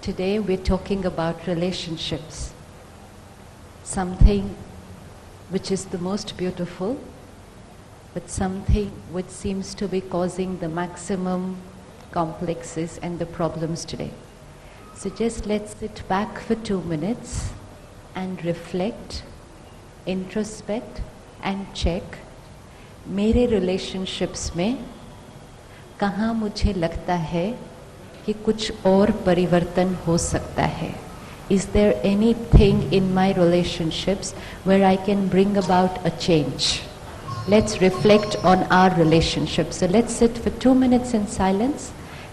Today we're talking about relationships, something which is the most beautiful, but something which seems to be causing the maximum complexes and the problems today. So just let's sit back for 2 minutes and reflect, introspect and check मेरे relationships में कहाँ मुझे लगता है कि कुछ और परिवर्तन हो सकता है. Is there anything in my relationships where I can bring about a change? Let's reflect on our relationships. So let's sit for 2 minutes in silence,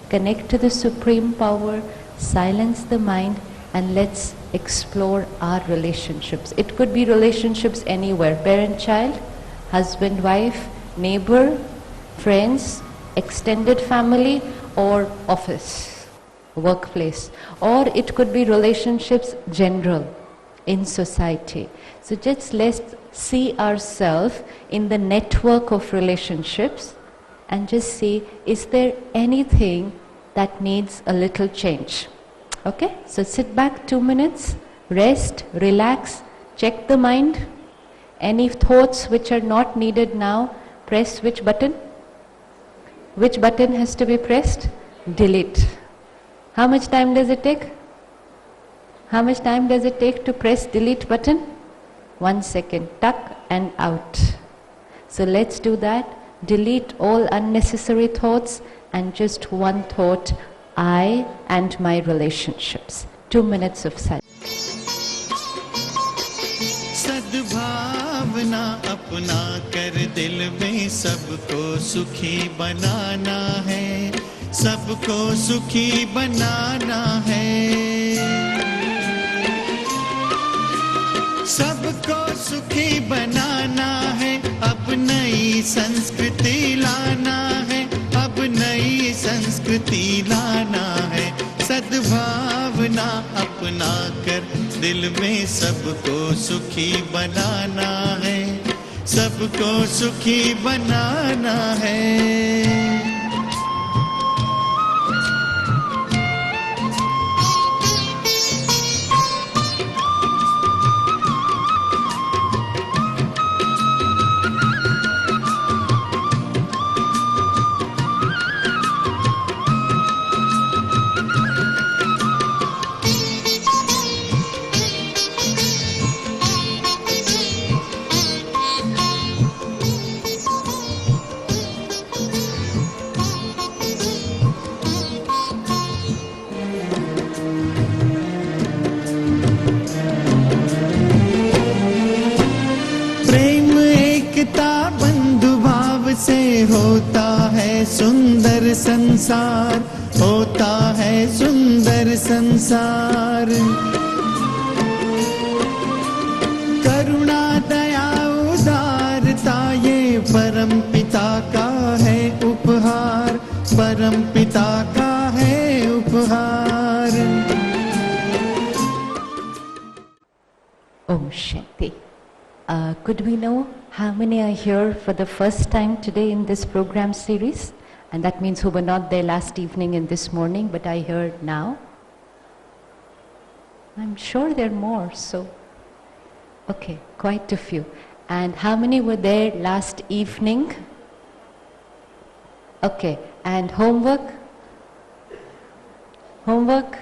connect to the Supreme Power, silence the mind, and let's explore our relationships. It could be relationships anywhere, parent-child, husband-wife, neighbor, friends, extended family, or office, workplace. Or it could be relationships general in society. So just let's see ourselves in the network of relationships and just see, is there anything that needs a little change? Okay, so sit back 2 minutes, rest, relax, check the mind. Any thoughts which are not needed now, press which button? Which button has to be pressed? Delete. How much time does it take? How much time does it take to press delete button? 1 second. Tuck and out. So let's do that. Delete all unnecessary thoughts and just one thought, I and my relationships. 2 minutes of silence. सद्भावना अपना कर दिल में सबको सुखी बनाना है, सबको सुखी बनाना है, सबको सुखी बनाना है, अब नई संस्कृति लाना है, अब नई संस्कृति लाना है, सद्भावना अपना कर दिल में सबको सुखी बनाना है, सबको सुखी बनाना है. से होता है सुंदर संसार, होता है सुंदर संसार. करुणा दया उदारता ये परम पिता का है उपहार, परम पिता का है उपहार. Om Shanti. Could we know how many are here for the first time today in this program series? And that means who were not there last evening and this morning, but I heard now. I'm sure there are more, so okay, quite a few. And how many were there last evening? Okay, and homework? Homework?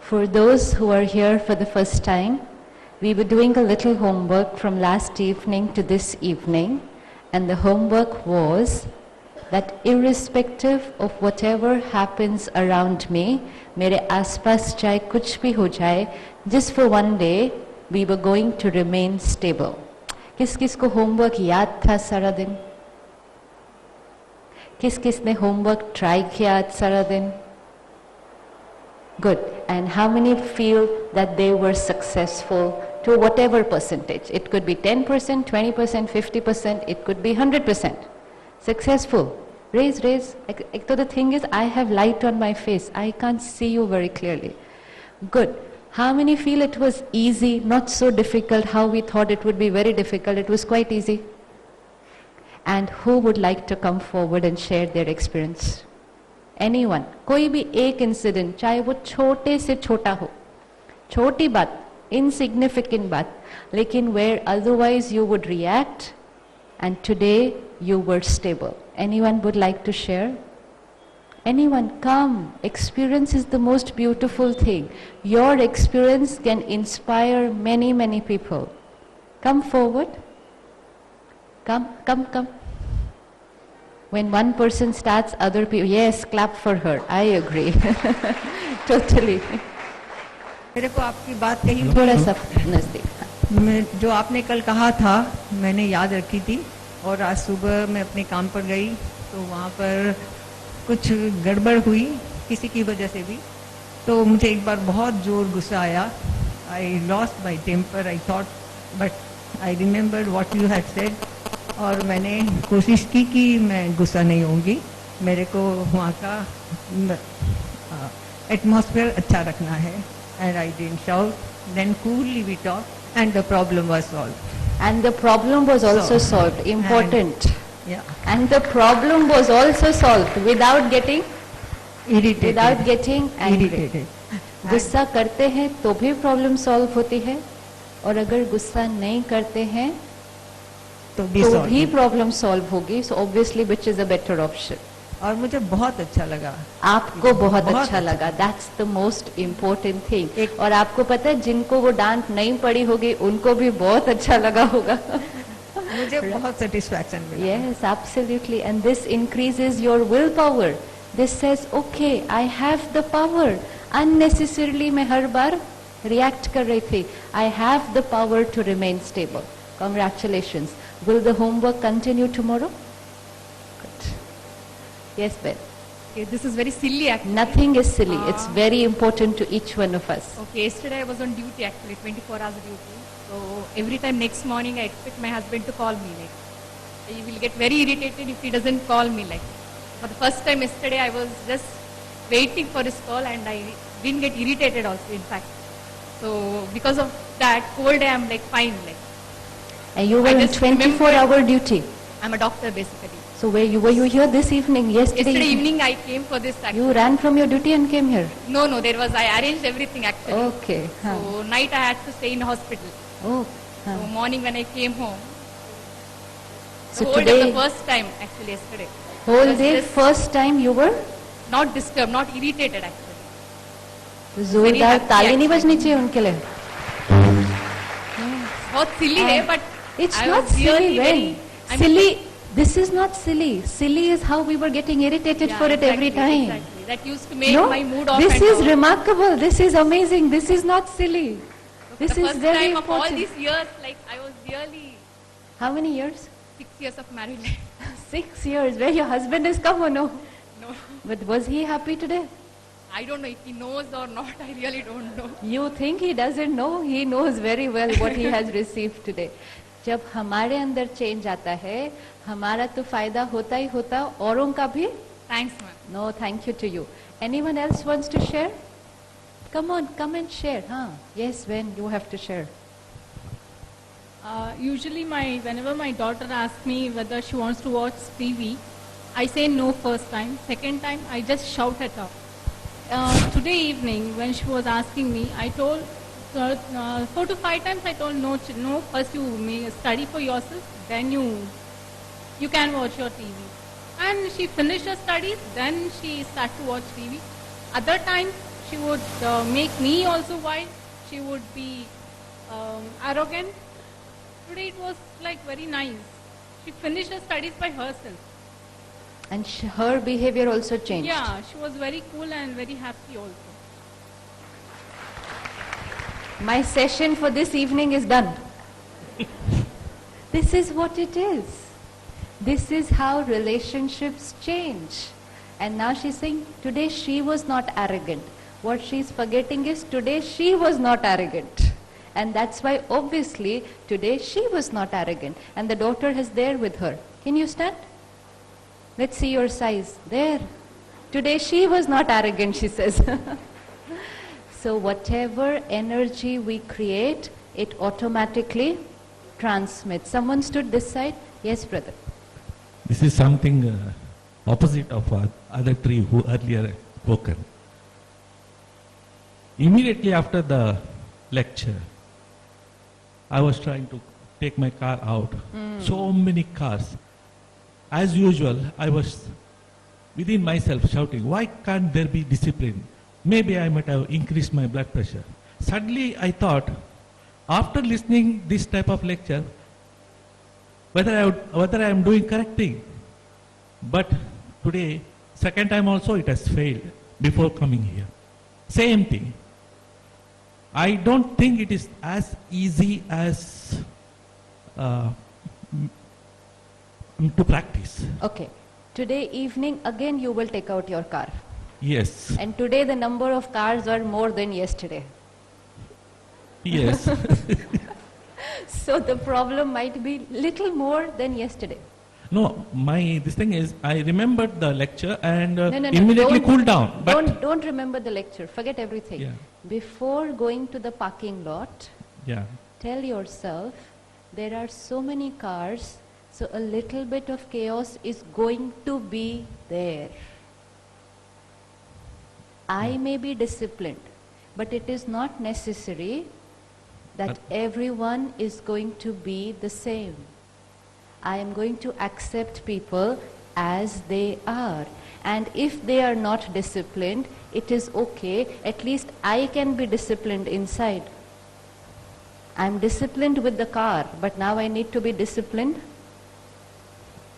For those who are here for the first time, we were doing a little homework from last evening to this evening, and the homework was that irrespective of whatever happens around me, mere aspas chahe kuch bhi ho jaye, just for one day, we were going to remain stable. Kis kis ko homework yaad tha sara din? Kis kis ne homework try kiya aaj sara din? Good. And how many feel that they were successful to whatever percentage? It could be 10%, 20%, 50%, it could be 100%. Successful. Raise. The thing is, I have light on my face. I can't see you very clearly. Good. How many feel it was easy, not so difficult, how we thought it would be very difficult? It was quite easy. And who would like to come forward and share their experience? Anyone, कोई भी एक incident, चाहे वो छोटे से छोटा हो, छोटी बात, insignificant बात, लेकिन where otherwise you would react and today you were stable. Anyone would like to share? Anyone, come. Experience is the most beautiful thing. Your experience can inspire many, many people. Come forward. Come, come, come. When one person starts, other people, yes, clap for her. I agree. Totally. मेरे को आपकी बात कही थोड़ा सा नजदीक. मैं जो आपने कल कहा था मैंने याद रखी थी, और आज सुबह मैं अपने काम पर गई तो वहाँ पर कुछ गड़बड़ हुई किसी की वजह से भी, तो मुझे एक बार बहुत जोर गुस्सा आया. I lost my temper. I thought, but I remembered what you had said, और मैंने कोशिश की कि मैं गुस्सा नहीं होंगी. मेरे को वहाँ का एटमॉस्फेयर अच्छा रखना है. And I didn't shout. Then coolly we talk and the problem was solved. And the problem was also solved. Important. Yeah. And the problem was also solved without getting Irritated. without getting angry. Irritated. गुस्सा करते हैं तो भी problem solve होती है, और अगर गुस्सा नहीं करते हैं तो तो भी प्रॉब्लम सॉल्व होगी. So obviously which is a better option. और मुझे बहुत अच्छा लगा. आपको बहुत बहुत अच्छा लगा. That's the most important thing. एक- और आपको पता है जिनको वो डांट नहीं पड़ी होगी उनको भी बहुत अच्छा लगा होगा. मुझे बहुत सेटिस्फैक्शन मिला. Yes, absolutely. And this increases your willpower. This says, okay, I have the power. Unnecessarily मैं हर बार react कर रही थी. I have the power to remain stable. Congratulations. Will the homework continue tomorrow? Good. Yes, Ben. Okay, this is very silly actually. Nothing is silly. It's very important to each one of us. Okay, yesterday I was on duty actually, 24 hours duty. So every time next morning I expect my husband to call me. Like, he will get very irritated if he doesn't call me. Like, for the first time yesterday I was just waiting for his call and I didn't get irritated also in fact. So because of that, whole day I'm like fine. Like, And you were I on just 24-hour duty. I'm a doctor basically. So were you here this evening? Yesterday evening I came for this actually. You ran from your duty and came here. No, I arranged everything actually. Okay. Huh. So night I had to stay in hospital. Oh. So Huh. morning when I came home, So the whole day, today, the first time actually yesterday. whole was day, just first time you were Not disturbed, not irritated actually. जोरदार happy ताली नहीं actually. बजनी चाहिए उनके लिए. बहुत silly है, but It's I not was really silly, very. when silly. This is not silly. Silly is how we were getting irritated Yeah, for it every exactly, time. Exactly. That used to make No, my mood off. this and is down. remarkable. This is amazing. This is not silly. This the is first very time of all important. these years, like I was really How many years? 6 years of married life. 6 years. Where your husband is come or no? No, But was he happy today? I don't know if he knows or not. I really don't know. You think he doesn't know? He knows very well what he has received today. जब हमारे अंदर change आता है, हमारा तो फायदा होता ही होता, औरों का भी. Thanks, ma'am. No, thank you to you. Anyone else wants to share? Come on, come and share. Huh? Yes, when you have to share. Usually whenever my daughter asks me whether she wants to watch TV, I say no first time. Second time, I just shout at her. Today evening, when she was asking me, I told 4 to 5 times I told no, first you may study for yourself, then you can watch your TV. And she finished her studies, then she started to watch TV. Other times she would make me also while she would be arrogant. Today it was like very nice. She finished her studies by herself. And her behavior also changed. Yeah, she was very cool and very happy also. My session for this evening is done. This is what it is. This is how relationships change. And now she's saying, today she was not arrogant. What she's forgetting is, today she was not arrogant. And that's why, obviously, today she was not arrogant. And the daughter is there with her. Can you stand? Let's see your size. There. Today she was not arrogant, she says. So whatever energy we create, it automatically transmits. Someone stood this side? Yes, brother. This is something opposite of other tree who earlier spoken. Immediately after the lecture, I was trying to take my car out. So many cars. As usual, I was within myself shouting, why can't there be discipline? Maybe I might have increased my blood pressure. Suddenly I thought, after listening this type of lecture, whether I am doing correct thing. But today, second time also it has failed before coming here. Same thing. I don't think it is as easy as to practice. Okay. Today evening again you will take out your car. Yes. And today the number of cars are more than yesterday. Yes. So the problem might be little more than yesterday. No, this thing is, I remembered the lecture and No, immediately cooled down. But Don't remember the lecture. Forget everything. Yeah. Before going to the parking lot, yeah, tell yourself there are so many cars, so a little bit of chaos is going to be there. I may be disciplined, but it is not necessary that everyone is going to be the same. I am going to accept people as they are. And if they are not disciplined, it is okay. At least I can be disciplined inside. I'm disciplined with the car, but now I need to be disciplined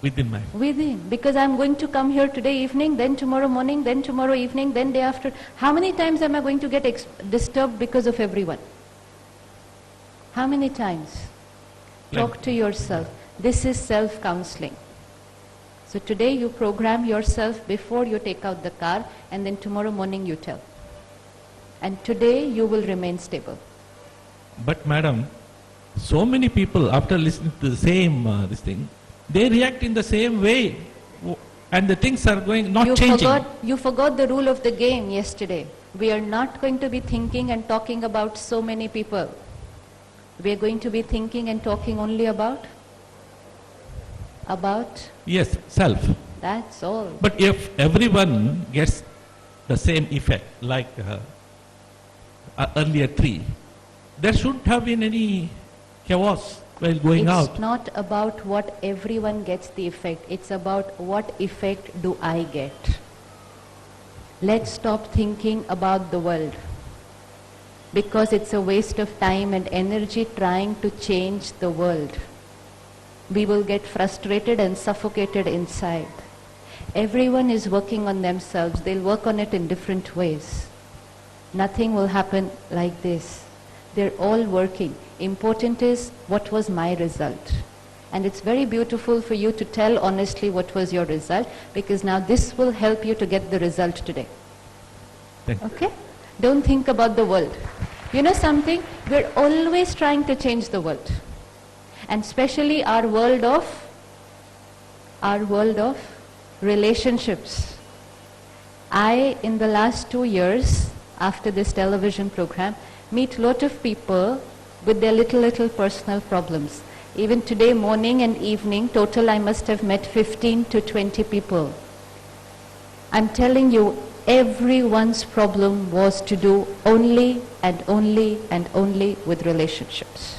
within. Because I'm going to come here today evening, then tomorrow morning, then tomorrow evening, then day after. How many times am I going to get disturbed because of everyone? How many times? Talk to yourself. This is self-counseling. So today you program yourself before you take out the car, and then tomorrow morning you tell. And today you will remain stable. But madam, so many people after listening to the same this thing, they react in the same way, and the things are changing. You forgot the rule of the game yesterday. We are not going to be thinking and talking about so many people. We are going to be thinking and talking only about yes, self. That's all. But if everyone gets the same effect like earlier tree, there shouldn't have been any chaos while going out. It's not about what everyone gets the effect. It's about what effect do I get. Let's stop thinking about the world, because it's a waste of time and energy trying to change the world. We will get frustrated and suffocated inside. Everyone is working on themselves. They'll work on it in different ways. Nothing will happen like this. They're all working. Important is, what was my result? And it's very beautiful for you to tell honestly what was your result, because now this will help you to get the result today. Okay? Don't think about the world. You know something? We're always trying to change the world. And especially our world of relationships. I, in the last 2 years, after this television program, meet a lot of people with their little personal problems. Even today morning and evening, total I must have met 15 to 20 people. I'm telling you, everyone's problem was to do only and only and only with relationships.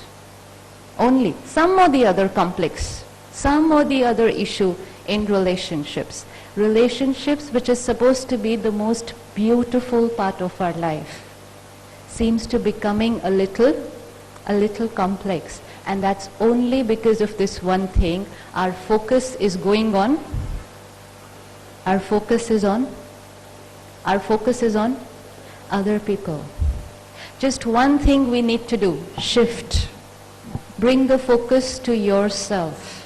Only. Some or the other complex, some or the other issue in relationships. Relationships, which is supposed to be the most beautiful part of our life, seems to becoming a little complex. And that's only because of this one thing. Our focus is going on. Our focus is on other people. Just one thing we need to do, shift. Bring the focus to yourself.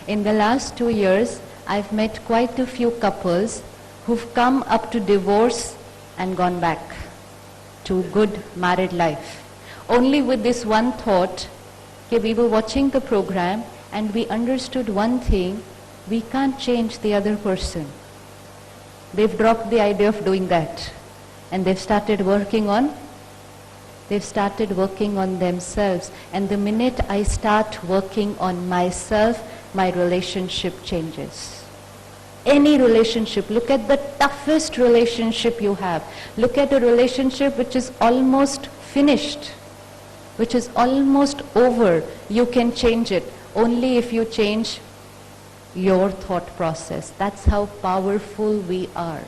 In the last 2 years, I've met quite a few couples who've come up to divorce and gone back to good married life. Only with this one thought, okay, we were watching the program and we understood one thing, we can't change the other person. They've dropped the idea of doing that, and they've started working on themselves. And the minute I start working on myself, my relationship changes. Any relationship. Look at the toughest relationship you have. Look at a relationship which is almost finished, which is almost over. You can change it only if you change your thought process. That's how powerful we are.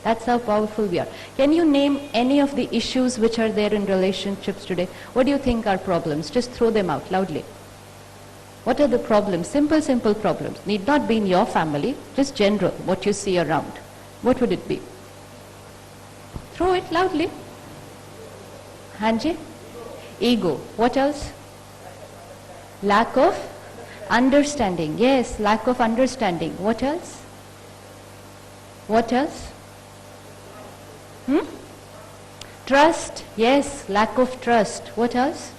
That's how powerful we are. Can you name any of the issues which are there in relationships today? What do you think are problems? Just throw them out loudly. What are the problems? Simple, simple problems. Need not be in your family, just general, what you see around. What would it be? Throw it loudly. Hanji? Ego. What else? Lack of understanding. Yes, lack of understanding. What else? What else? Trust. Yes, lack of trust. What else?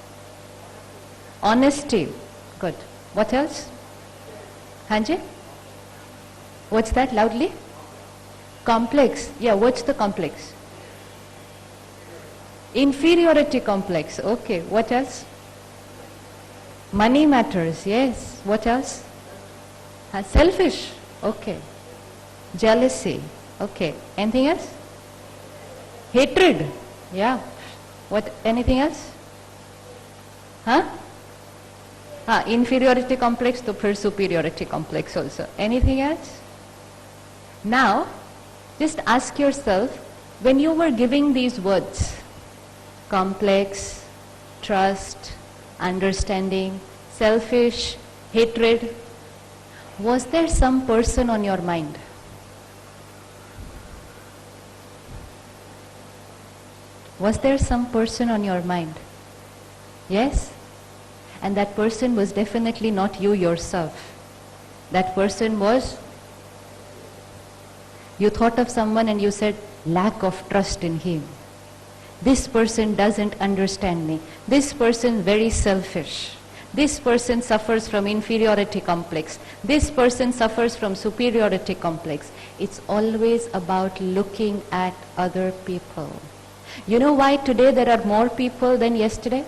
Honesty. Good. What else? Hanji? What's that loudly? Complex. Yeah, what's the complex? Inferiority complex. Okay, what else? Money matters. Yes. What else? Selfish. Okay. Jealousy. Okay. Anything else? Hatred. Yeah. What? Anything else? Huh? Inferiority complex to फिर superiority complex also. Anything else? Now, just ask yourself, when you were giving these words, complex, trust, understanding, selfish, hatred, was there some person on your mind? Was there some person on your mind? Yes? And that person was definitely not you yourself. That person was, you thought of someone and you said, lack of trust in him. This person doesn't understand me. This person very selfish. This person suffers from inferiority complex. This person suffers from superiority complex. It's always about looking at other people. You know why today there are more people than yesterday?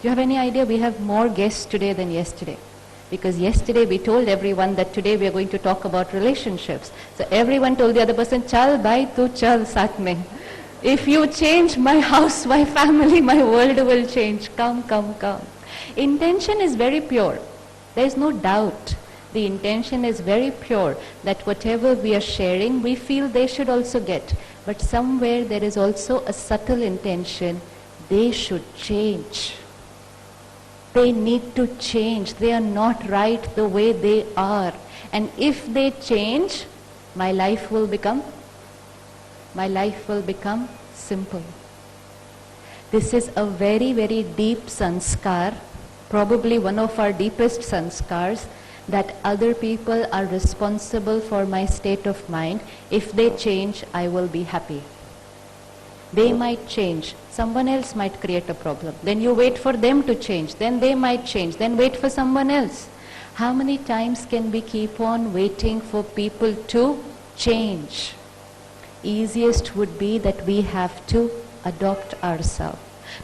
Do you have any idea? We have more guests today than yesterday. Because yesterday we told everyone that today we are going to talk about relationships. So everyone told the other person, chal bhai, tu chal saath mein. If you change my house, my family, my world will change. Come, come, come. Intention is very pure. There is no doubt. The intention is very pure that whatever we are sharing, we feel they should also get. But somewhere there is also a subtle intention. They should change. They need to change. They are not right the way they are. And if they change, my life will become simple. This is a very, very deep sanskar, probably one of our deepest sanskars, that other people are responsible for my state of mind. If they change, I will be happy. They might change. Someone else might create a problem. Then you wait for them to change. Then they might change. Then wait for someone else. How many times can we keep on waiting for people to change? Easiest would be that we have to adopt ourselves.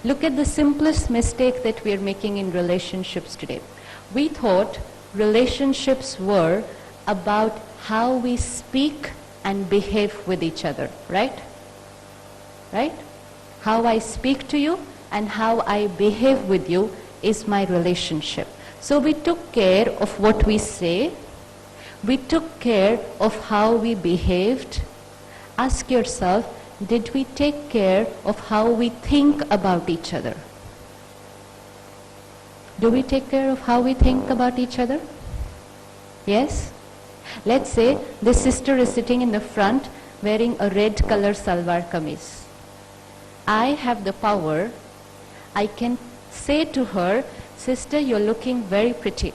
Look at the simplest mistake that we are making in relationships today. We thought relationships were about how we speak and behave with each other, right? Right? How I speak to you and how I behave with you is my relationship. So we took care of what we say. We took care of how we behaved. Ask yourself, did we take care of how we think about each other? Do we take care of how we think about each other? Yes? Let's say this sister is sitting in the front wearing a red color salwar kameez. I have the power. I can say to her, sister, you're looking very pretty.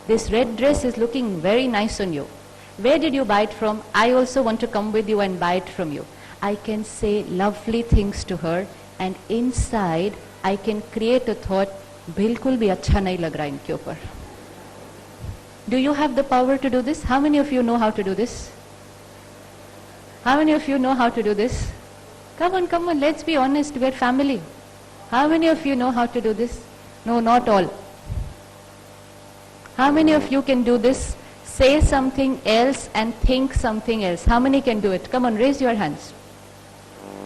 This red dress is looking very nice on you. Where did you buy it from? I also want to come with you and buy it from you. I can say lovely things to her, and inside I can create a thought, बिल्कुल भी अच्छा नहीं लग रहा इनके ऊपर. Do you have the power to do this? How many of you know how to do this? How many of you know how to do this? Come on, let's be honest, we're family. How many of you know how to do this? No, not all. How many of you can do this say something else and think something else. How many can do it? Come on, raise your hands.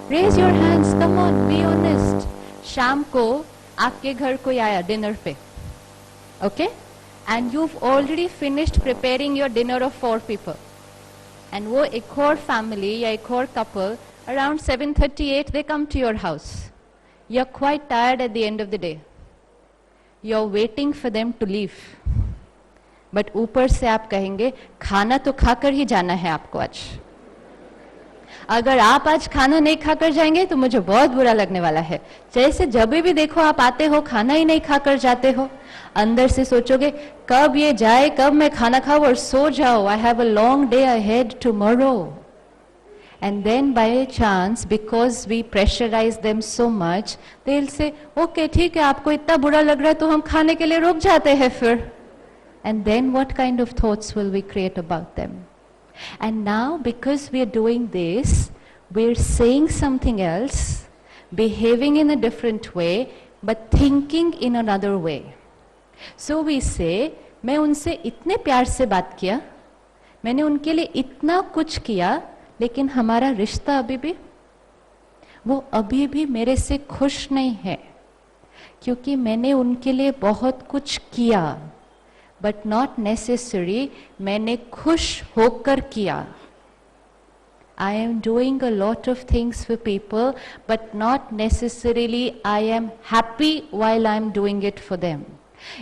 Raise your hands, come on, be honest. शाम को आपके घर कोई आया dinner पे, okay? And you've already finished preparing your dinner of 4 people. And वो एक और family या एक और couple, around 7:38 they come to your house. You're quite tired at the end of the day. You're waiting for them to leave. But ऊपर से आप कहेंगे खाना तो खाकर ही जाना है आपको आज. अगर आप आज खाना नहीं खाकर जाएंगे तो मुझे बहुत बुरा लगने वाला है. जैसे जब भी देखो आप आते हो खाना ही नहीं खाकर जाते हो. अंदर से सोचोगे कब ये जाए, कब मैं खाना खाऊं और सो जाऊं. I have a long day ahead tomorrow. And then by chance, because we pressurize them so much, they'll say, okay, ठीक है, आपको इतना बुरा लग रहा है तो हम खाने के लिए रुक जाते हैं फिर. And then what kind of thoughts will we create about them? And now, because we are doing this, we're saying something else, behaving in a different way, but thinking in another way. So we say, मैं उनसे इतने प्यार से बात किया, मैंने उनके लिए इतना कुछ किया, लेकिन हमारा रिश्ता वो अभी भी मेरे से खुश नहीं है, क्योंकि मैंने उनके लिए बहुत कुछ किया, but not necessary मैंने खुश होकर किया. I am doing a lot of things for people, but not necessarily I am happy while I am doing it for them.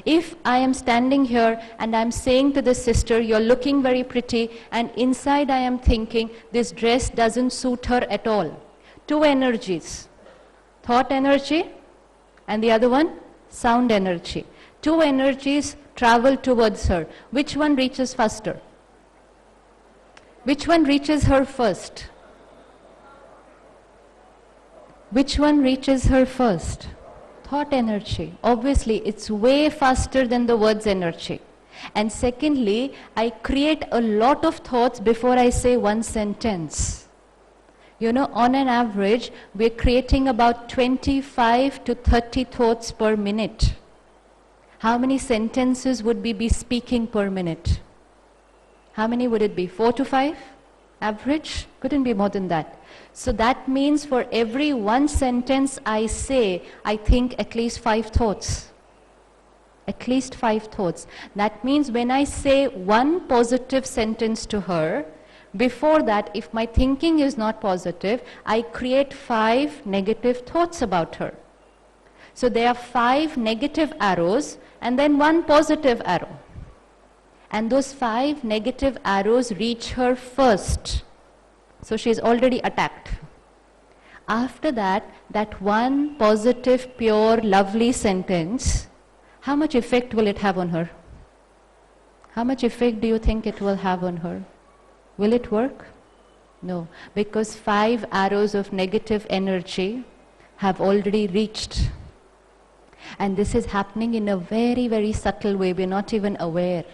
If I am standing here and I am saying to the sister, you're looking very pretty, and inside I am thinking, this dress doesn't suit her at all. 2 energies, thought energy and the other one, sound energy. 2 energies travel towards her. Which one reaches faster? Which one reaches her first? Which one reaches her first? Thought energy. Obviously, it's way faster than the words energy. And secondly, I create a lot of thoughts before I say one sentence. You know, on an average, we're creating about 25 to 30 thoughts per minute. How many sentences would we be speaking per minute? How many would it be? 4 to 5? Average? Couldn't be more than that. So that means for every one sentence I say, I think at least 5 thoughts. At least 5 thoughts. That means when I say one positive sentence to her, before that, if my thinking is not positive, I create 5 negative thoughts about her. So there are 5 negative arrows and then 1 positive arrow. And those 5 negative arrows reach her first. So she is already attacked. After that, that one positive, pure, lovely sentence, how much effect will it have on her? How much effect do you think it will have on her? Will it work? No, because 5 arrows of negative energy have already reached. And this is happening in a very, very subtle way. We're not even aware.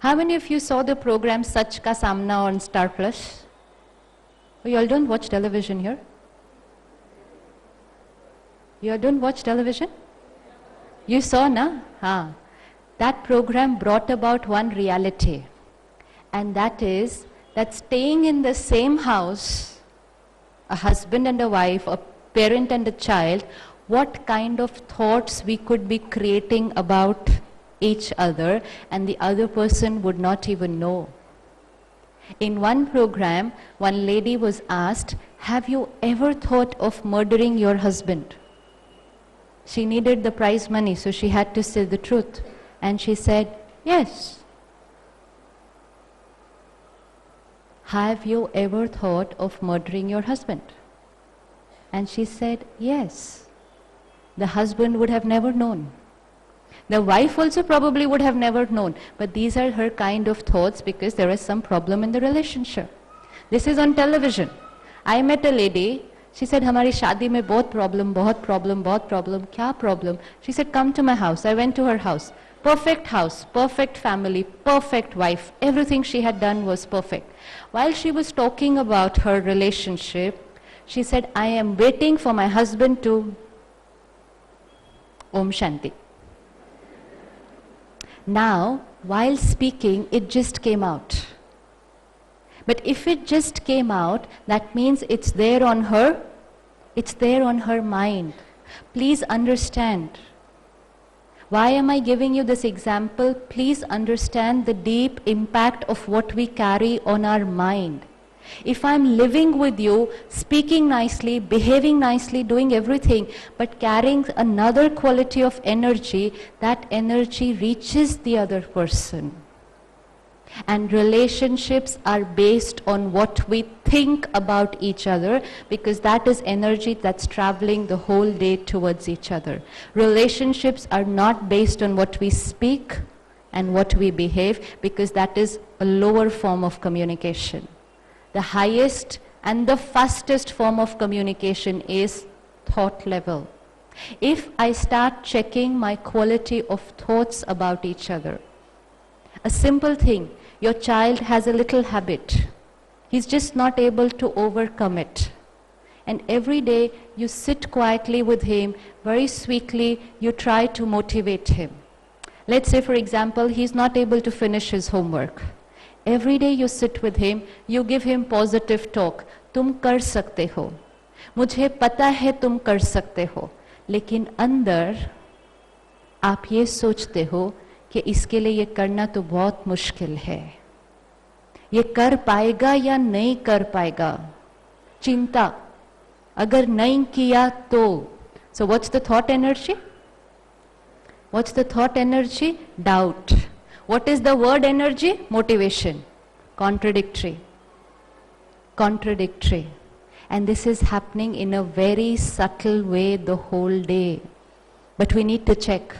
How many of you saw the program Sach Ka Samna on Star Plus? Oh, you all don't watch television here? You all don't watch television? You saw, na? Ha. That program brought about one reality. And that is that staying in the same house, a husband and a wife, a parent and a child, what kind of thoughts we could be creating about each other, and the other person would not even know. In one program, one lady was asked, have you ever thought of murdering your husband? She needed the prize money, so she had to say the truth. And she said, yes. Have you ever thought of murdering your husband? And she said, yes. The husband would have never known. The wife also probably would have never known. But these are her kind of thoughts because there is some problem in the relationship. This is on television. I met a lady. She said, हमारी शादी में बहुत problem. क्या problem? She said, come to my house. I went to her house. Perfect house, perfect family, perfect wife. Everything she had done was perfect. While she was talking about her relationship, she said, I am waiting for my husband to Om Shanti. Now, while speaking, it just came out. But if it just came out, that means it's there on her mind. Please understand. Why am I giving you this example? Please understand the deep impact of what we carry on our mind. If I'm living with you, speaking nicely, behaving nicely, doing everything, but carrying another quality of energy, that energy reaches the other person. And relationships are based on what we think about each other, because that is energy that's traveling the whole day towards each other. Relationships are not based on what we speak and what we behave, because that is a lower form of communication. The highest and the fastest form of communication is thought level. If I start checking my quality of thoughts about each other, a simple thing, your child has a little habit. He's just not able to overcome it. And every day you sit quietly with him, very sweetly, you try to motivate him. Let's say, for example, he's not able to finish his homework. Every day you sit with him, you give him positive talk. तुम कर सकते हो, मुझे पता है तुम कर सकते हो, लेकिन अंदर आप ये सोचते हो कि इसके लिए ये करना तो बहुत मुश्किल है, ये कर पाएगा या नहीं कर पाएगा, चिंता, अगर नहीं किया तो. So what's the thought energy? What's the thought energy? Doubt. What is the word energy? Motivation. Contradictory. Contradictory. And this is happening in a very subtle way the whole day. But we need to check.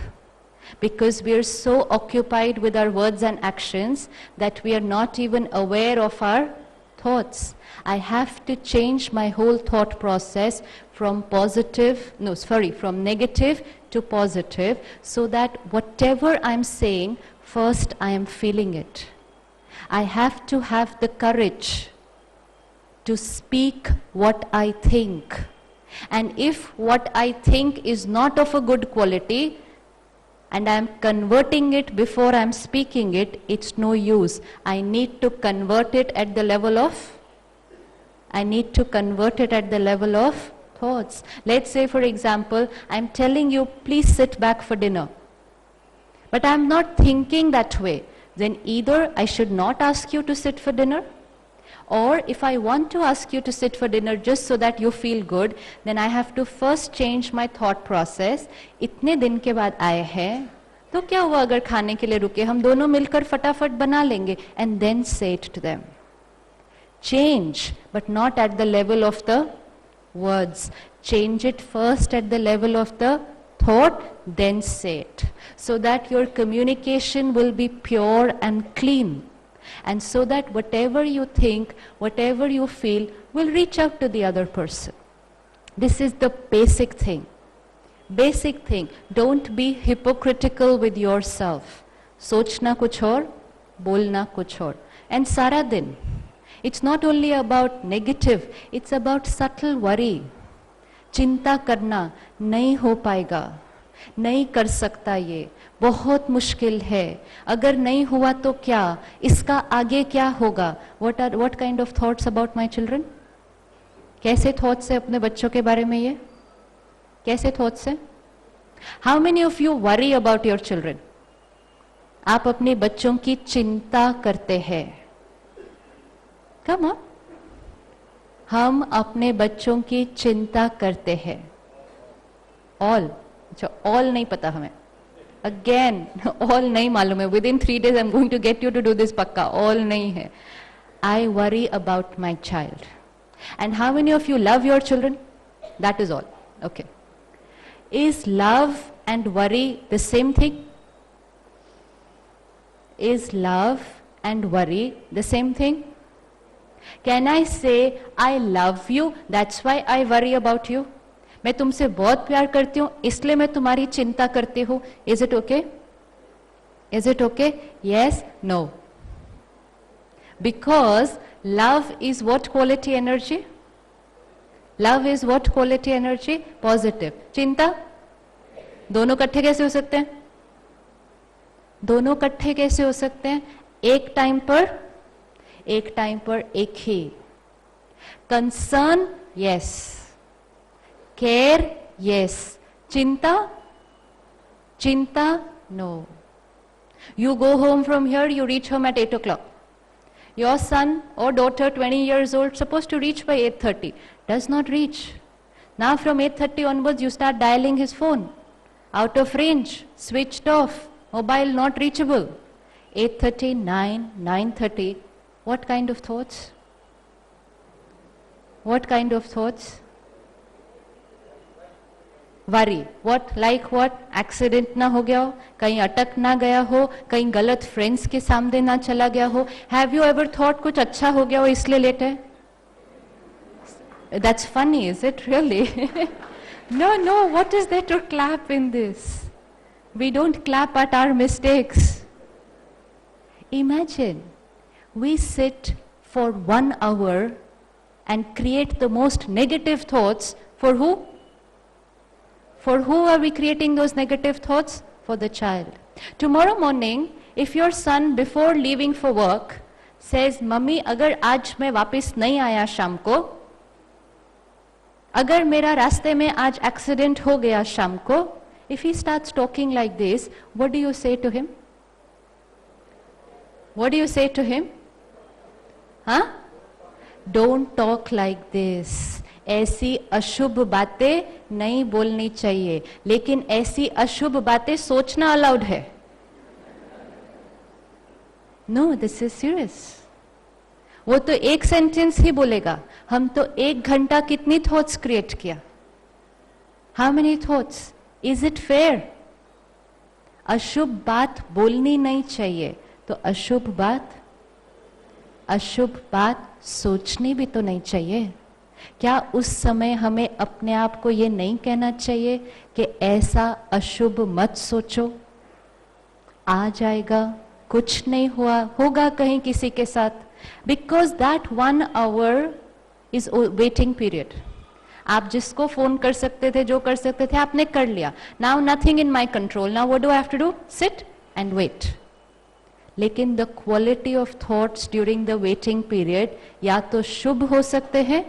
Because we are so occupied with our words and actions that we are not even aware of our thoughts. I have to change my whole thought process from negative to positive, so that whatever I'm saying, first I am feeling it. I have to have the courage to speak what I think. And if what I think is not of a good quality, and I am converting it before I am speaking it, it's no use. I need to convert it at the level of thoughts. Let's say, for example, I'm telling you, please sit back for dinner. But I'm not thinking that way. Then either I should not ask you to sit for dinner, or if I want to ask you to sit for dinner just so that you feel good, then I have to first change my thought process. इतने दिन के बाद आए हैं, तो क्या हुआ अगर खाने के लिए रुके, हम दोनों मिलकर फटाफट बना लेंगे, and then say it to them. Change, but not at the level of the words. Change it first at the level of the thought, then say it. So that your communication will be pure and clean. And so that whatever you think, whatever you feel, will reach out to the other person. This is the basic thing. Basic thing. Don't be hypocritical with yourself. Sochna kuch aur, bolna kuch aur. And sara din. It's not only about negative, it's about subtle worry. चिंता करना, नहीं हो पाएगा, नहीं कर सकता, ये बहुत मुश्किल है, अगर नहीं हुआ तो क्या, इसका आगे क्या होगा. What kind of thoughts about my children? कैसे thoughts है अपने बच्चों के बारे में ये? कैसे thoughts है? How many of you worry about your children? आप अपने बच्चों की चिंता करते हैं. Come on. हम अपने बच्चों की चिंता करते हैं. All. अच्छा, all नहीं पता हमें. Again, all नहीं मालूम है. Within 3 days I'm going to get you to do this पक्का. All नहीं है. I worry about my child. And how many of you love your children? That is all. Okay. Is love and worry the same thing? Is love and worry the same thing? Can I say, I love you, that's why I worry about you? मैं तुमसे बहुत प्यार करती हूँ, इसलिए मैं तुम्हारी चिंता करती हूँ. Is it okay? Is it okay? Yes? No. Because love is what quality energy? Love is what quality energy? Positive. चिंता? दोनों इकट्ठे कैसे हो सकते हैं? दोनों इकट्ठे कैसे हो सकते हैं? एक टाइम पर एक ही। कंसर्न यस, केयर यस, चिंता no. You go home from here, you reach home at 8 o'clock. Your son or daughter, 20 years old, supposed to reach by 8:30, does not reach. Now from 8:30 onwards, you start dialing his phone. Out of range, switched off, mobile not reachable. 8:30, 9, 9:30. What kind of thoughts? What kind of thoughts? Worry. What? Like what? Accident ना हो गया हो, कहीं अटक ना गया हो, कहीं गलत फ्रेंड्स के सामने ना चला गया हो. Have you ever thought कुछ अच्छा हो गया हो इसलिए लेट है? That's funny, is it really? No, what is there to clap in this? We don't clap at our mistakes. Imagine, we sit for 1 hour and create the most negative thoughts for who? For who are we creating those negative thoughts? For the child. Tomorrow morning, if your son before leaving for work says, "Mummy, अगर आज मैं वापस नहीं आया शाम को, अगर मेरा रास्ते में आज एक्सीडेंट हो गया शाम को," if he starts talking like this, what do you say to him? What do you say to him? Huh? Don't talk like this. ऐसी अशुभ बातें नहीं बोलनी चाहिए, लेकिन ऐसी अशुभ बातें सोचना अलाउड है. No, this is serious. वो तो एक सेंटेंस ही बोलेगा, हम तो 1 घंटा कितनी थॉट्स क्रिएट किया. How many thoughts? Is it fair? अशुभ बात बोलनी नहीं चाहिए, तो अशुभ बात सोचनी भी तो नहीं चाहिए. क्या उस समय हमें अपने आप को ये नहीं कहना चाहिए कि ऐसा अशुभ मत सोचो, आ जाएगा, कुछ नहीं होगा कहीं किसी के साथ? Because that 1 hour is waiting period. आप जिसको फोन कर सकते थे, जो कर सकते थे, आपने कर लिया. Now nothing in my control. Now what do I have to do? Sit and wait. लेकिन the quality of thoughts during the waiting period या तो शुभ हो सकते हैं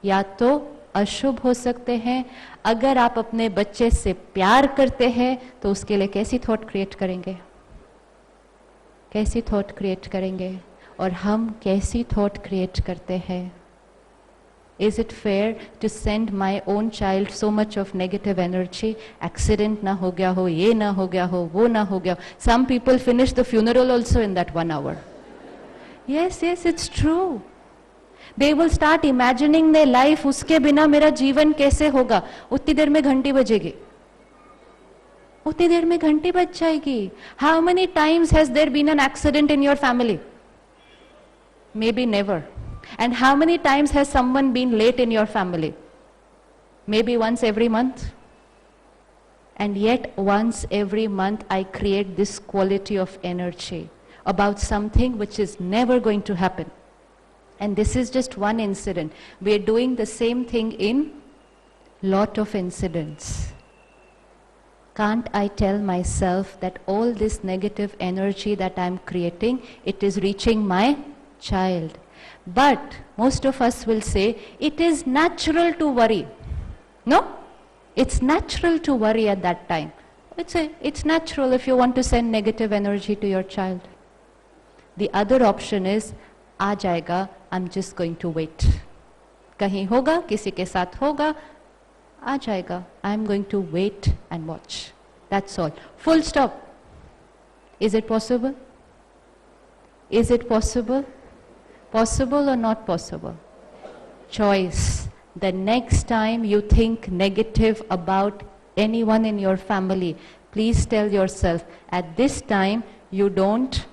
या तो अशुभ हो सकते हैं. अगर आप अपने बच्चे से प्यार करते हैं तो उसके लिए कैसी थॉट क्रिएट करेंगे? कैसी थॉट क्रिएट करेंगे? और हम कैसी थॉट क्रिएट करते हैं? Is it fair to send my own child so much of negative energy? Accident ना हो गया हो, ये ना हो गया हो, वो ना हो गया. Some people finish the funeral also in that 1 hour. Yes, it's true. They will start imagining their life. उसके बिना मेरा जीवन कैसे होगा? उतनी देर में घंटी बजेगी, उतनी देर में घंटी बज जाएगी. How many times has there been an accident in your family? Maybe never. And how many times has someone been late in your family? Maybe once every month. And yet once every month I create this quality of energy about something which is never going to happen. And this is just one incident. We are doing the same thing in lot of incidents. Can't I tell myself that all this negative energy that I'm creating, it is reaching my child? But most of us will say, it is natural to worry. No? It's natural to worry at that time. It's natural if you want to send negative energy to your child. The other option is, आ जाएगा, I'm just going to wait. कहीं होगा, किसी के साथ होगा, आ जाएगा. I'm going to wait and watch. That's all. Full stop. Is it possible? Is it possible? Possible or not possible? Choice. The next time you think negative about anyone in your family, please tell yourself, at this time you don't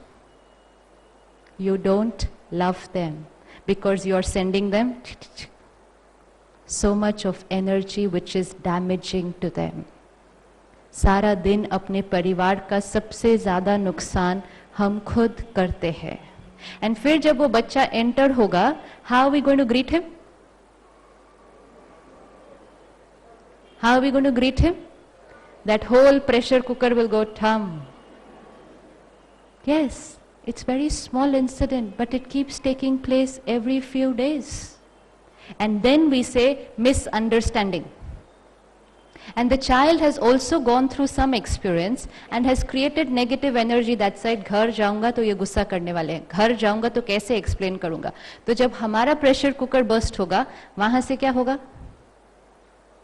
love them, because you are sending them so much of energy which is damaging to them. सारा दिन अपने परिवार का सबसे ज्यादा नुकसान हम खुद करते हैं. And फिर जब वो बच्चा एंटर होगा, how are we going to greet him? How are we going to greet him? That whole pressure cooker will go thum. Yes, it's very small incident, but it keeps taking place every few days. And then we say misunderstanding. And the child has also gone through some experience and has created negative energy that said घर जाऊंगा तो ये गुस्सा करने वाले हैं, घर जाऊंगा तो कैसे एक्सप्लेन करूंगा. तो जब हमारा प्रेशर कुकर बर्स्ट होगा, वहां से क्या होगा?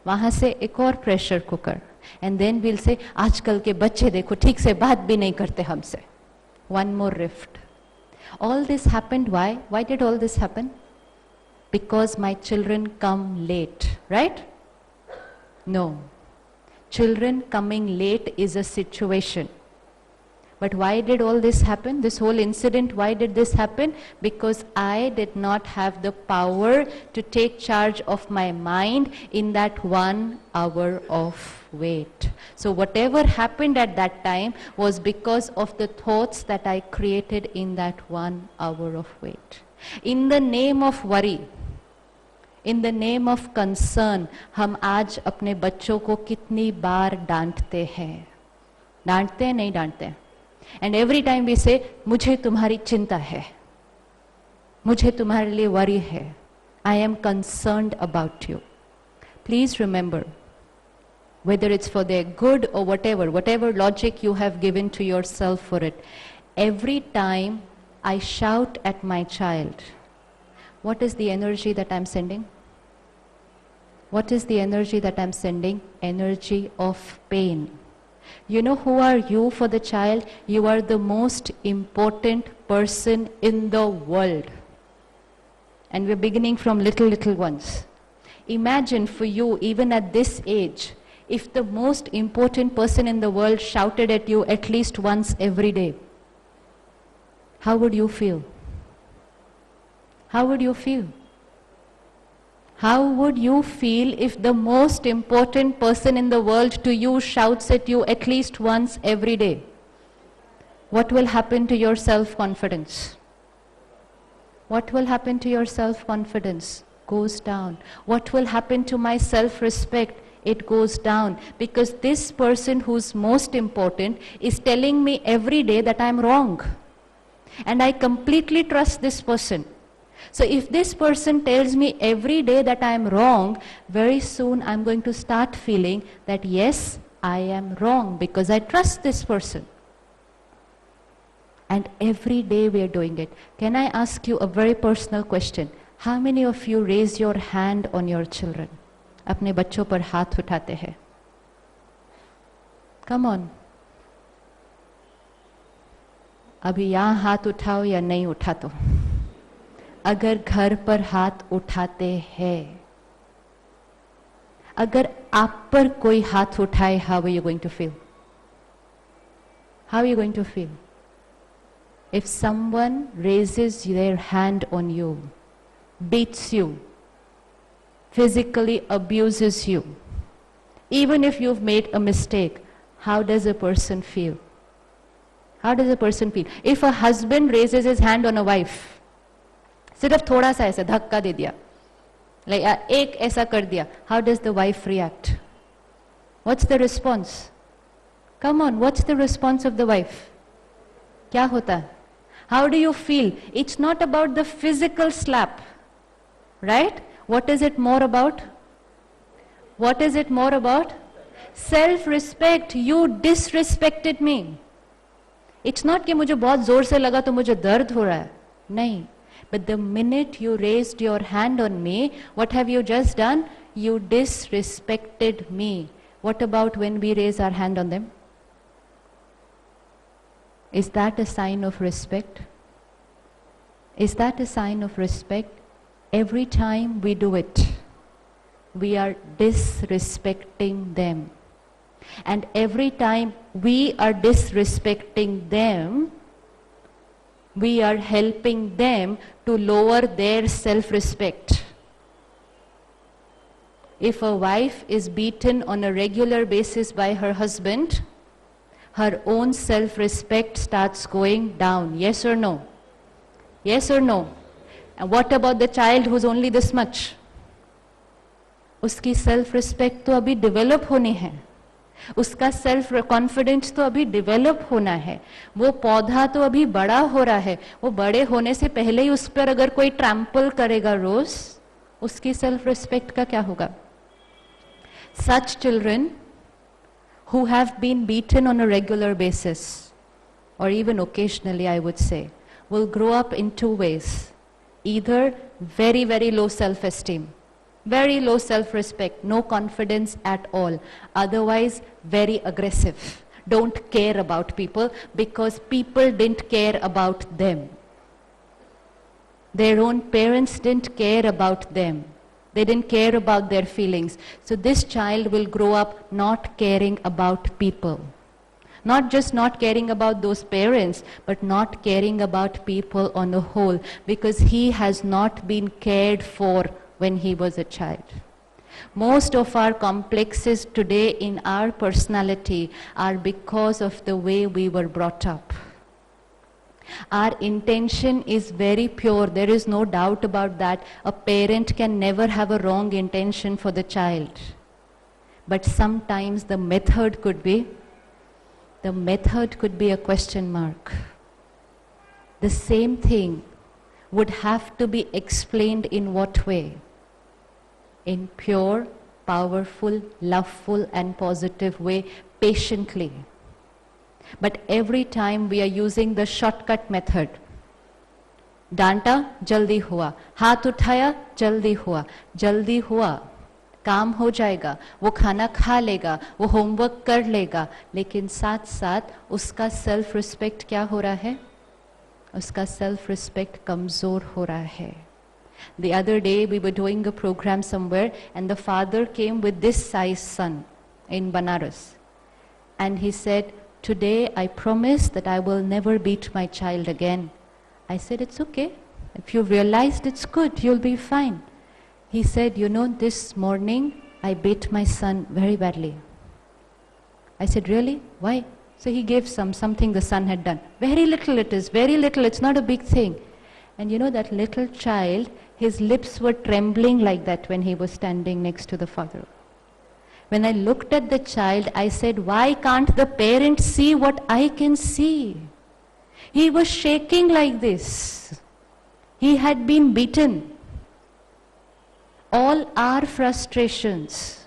वहां से एक और pressure cooker. And then will say आजकल के बच्चे देखो ठीक से बात भी नहीं करते हमसे. One more rift. All this happened why? Why did all this happen? Because my children come late, right? No. Children coming late is a situation. But why did all this happen? This whole incident, why did this happen? Because I did not have the power to take charge of my mind in that 1 hour of wait. So whatever happened at that time was because of the thoughts that I created in that 1 hour of wait. In the name of worry, in the name of concern, हम आज अपने बच्चों को कितनी बार डांटते हैं? डांटते हैं, नहीं डांटते हैं? And every time we say, मुझे तुम्हारी चिंता है, मुझे तुम्हारे लिए वरी है, I am concerned about you. Please remember, whether it's for their good or whatever logic you have given to yourself for it, every time I shout at my child, what is the energy that I'm sending? What is the energy that I'm sending? Energy of pain. You know who are you for the child? You are the most important person in the world. And we're beginning from little ones. Imagine for you, even at this age, if the most important person in the world shouted at you at least once every day. How would you feel? How would you feel? How would you feel if the most important person in the world to you shouts at you at least once every day? What will happen to your self-confidence? What will happen to your self-confidence? Goes down. What will happen to my self-respect? It goes down. Because this person who's most important is telling me every day that I'm wrong. And I completely trust this person. So if this person tells me every day that I am wrong, very soon I'm going to start feeling that yes, I am wrong because I trust this person. And every day we are doing it. Can I ask you a very personal question? How many of you raise your hand on your children? अपने बच्चों पर हाथ उठाते हैं? Come on. अभी यहाँ हाथ उठाओ या नहीं उठा तो? अगर घर पर हाथ उठाते हैं, अगर आप पर कोई हाथ उठाए, how are you going to feel? How are you going to feel? If someone raises their hand on you, beats you, physically abuses you, even if you've made a mistake, how does a person feel? How does a person feel? If a husband raises his hand on a wife, सिर्फ थोड़ा सा ऐसा धक्का दे दिया, like एक ऐसा कर दिया, how does the wife react? What's the response? Come on, what's the response of the wife? क्या होता है? How do you feel? It's not about the physical slap, right? What is it more about? What is it more about? Self-respect. You disrespected me. It's not कि मुझे बहुत जोर से लगा तो मुझे दर्द हो रहा है. नहीं. But the minute you raised your hand on me, what have you just done? You disrespected me. What about when we raise our hand on them? Is that a sign of respect? Is that a sign of respect? Every time we do it, we are disrespecting them. And every time we are disrespecting them, we are helping them to lower their self-respect. If a wife is beaten on a regular basis by her husband, her own self-respect starts going down. Yes or no? Yes or no? And what about the child who's only this much? उसकी self-respect तो अभी develop होनी है. उसका self confidence तो अभी develop होना है, वो पौधा तो अभी बड़ा हो रहा है, वो बड़े होने से पहले ही उस पर अगर कोई ट्रैम्पल करेगा रोज, उसकी सेल्फ रिस्पेक्ट का क्या होगा? Such children who have been beaten on a regular basis, or even occasionally I would say, will grow up in two ways. Either very, very low self-esteem, very low self-respect, no confidence at all. Otherwise, very aggressive. Don't care about people because people didn't care about them. Their own parents didn't care about them. They didn't care about their feelings. So this child will grow up not caring about people. Not just not caring about those parents, but not caring about people on the whole, because he has not been cared for when he was a child. Most of our complexes today in our personality are because of the way we were brought up. Our intention is very pure. There is no doubt about that. A parent can never have a wrong intention for the child. But sometimes the method could be a question mark. The same thing would have to be explained in what way? In pure, powerful, loveful and positive way, patiently. But every time we are using the shortcut method. डांटा जल्दी हुआ, हाथ उठाया जल्दी हुआ, काम हो जाएगा, वो खाना खा लेगा, वो होमवर्क कर लेगा, लेकिन साथ साथ उसका सेल्फ रिस्पेक्ट क्या हो रहा है? उसका सेल्फ रिस्पेक्ट कमजोर हो रहा है. The other day we were doing a program somewhere and the father came with this size son in Banaras and he said, "Today I promise that I will never beat my child again." I said, "It's okay. If you've realized it's good, you'll be fine." He said, "You know, this morning I beat my son very badly." I said, "Really? Why?" So he gave something the son had done. Very little it is, very little, it's not a big thing. And you know that little child, his lips were trembling like that when he was standing next to the father. When I looked at the child, I said, why can't the parent see what I can see? He was shaking like this. He had been beaten. All our frustrations,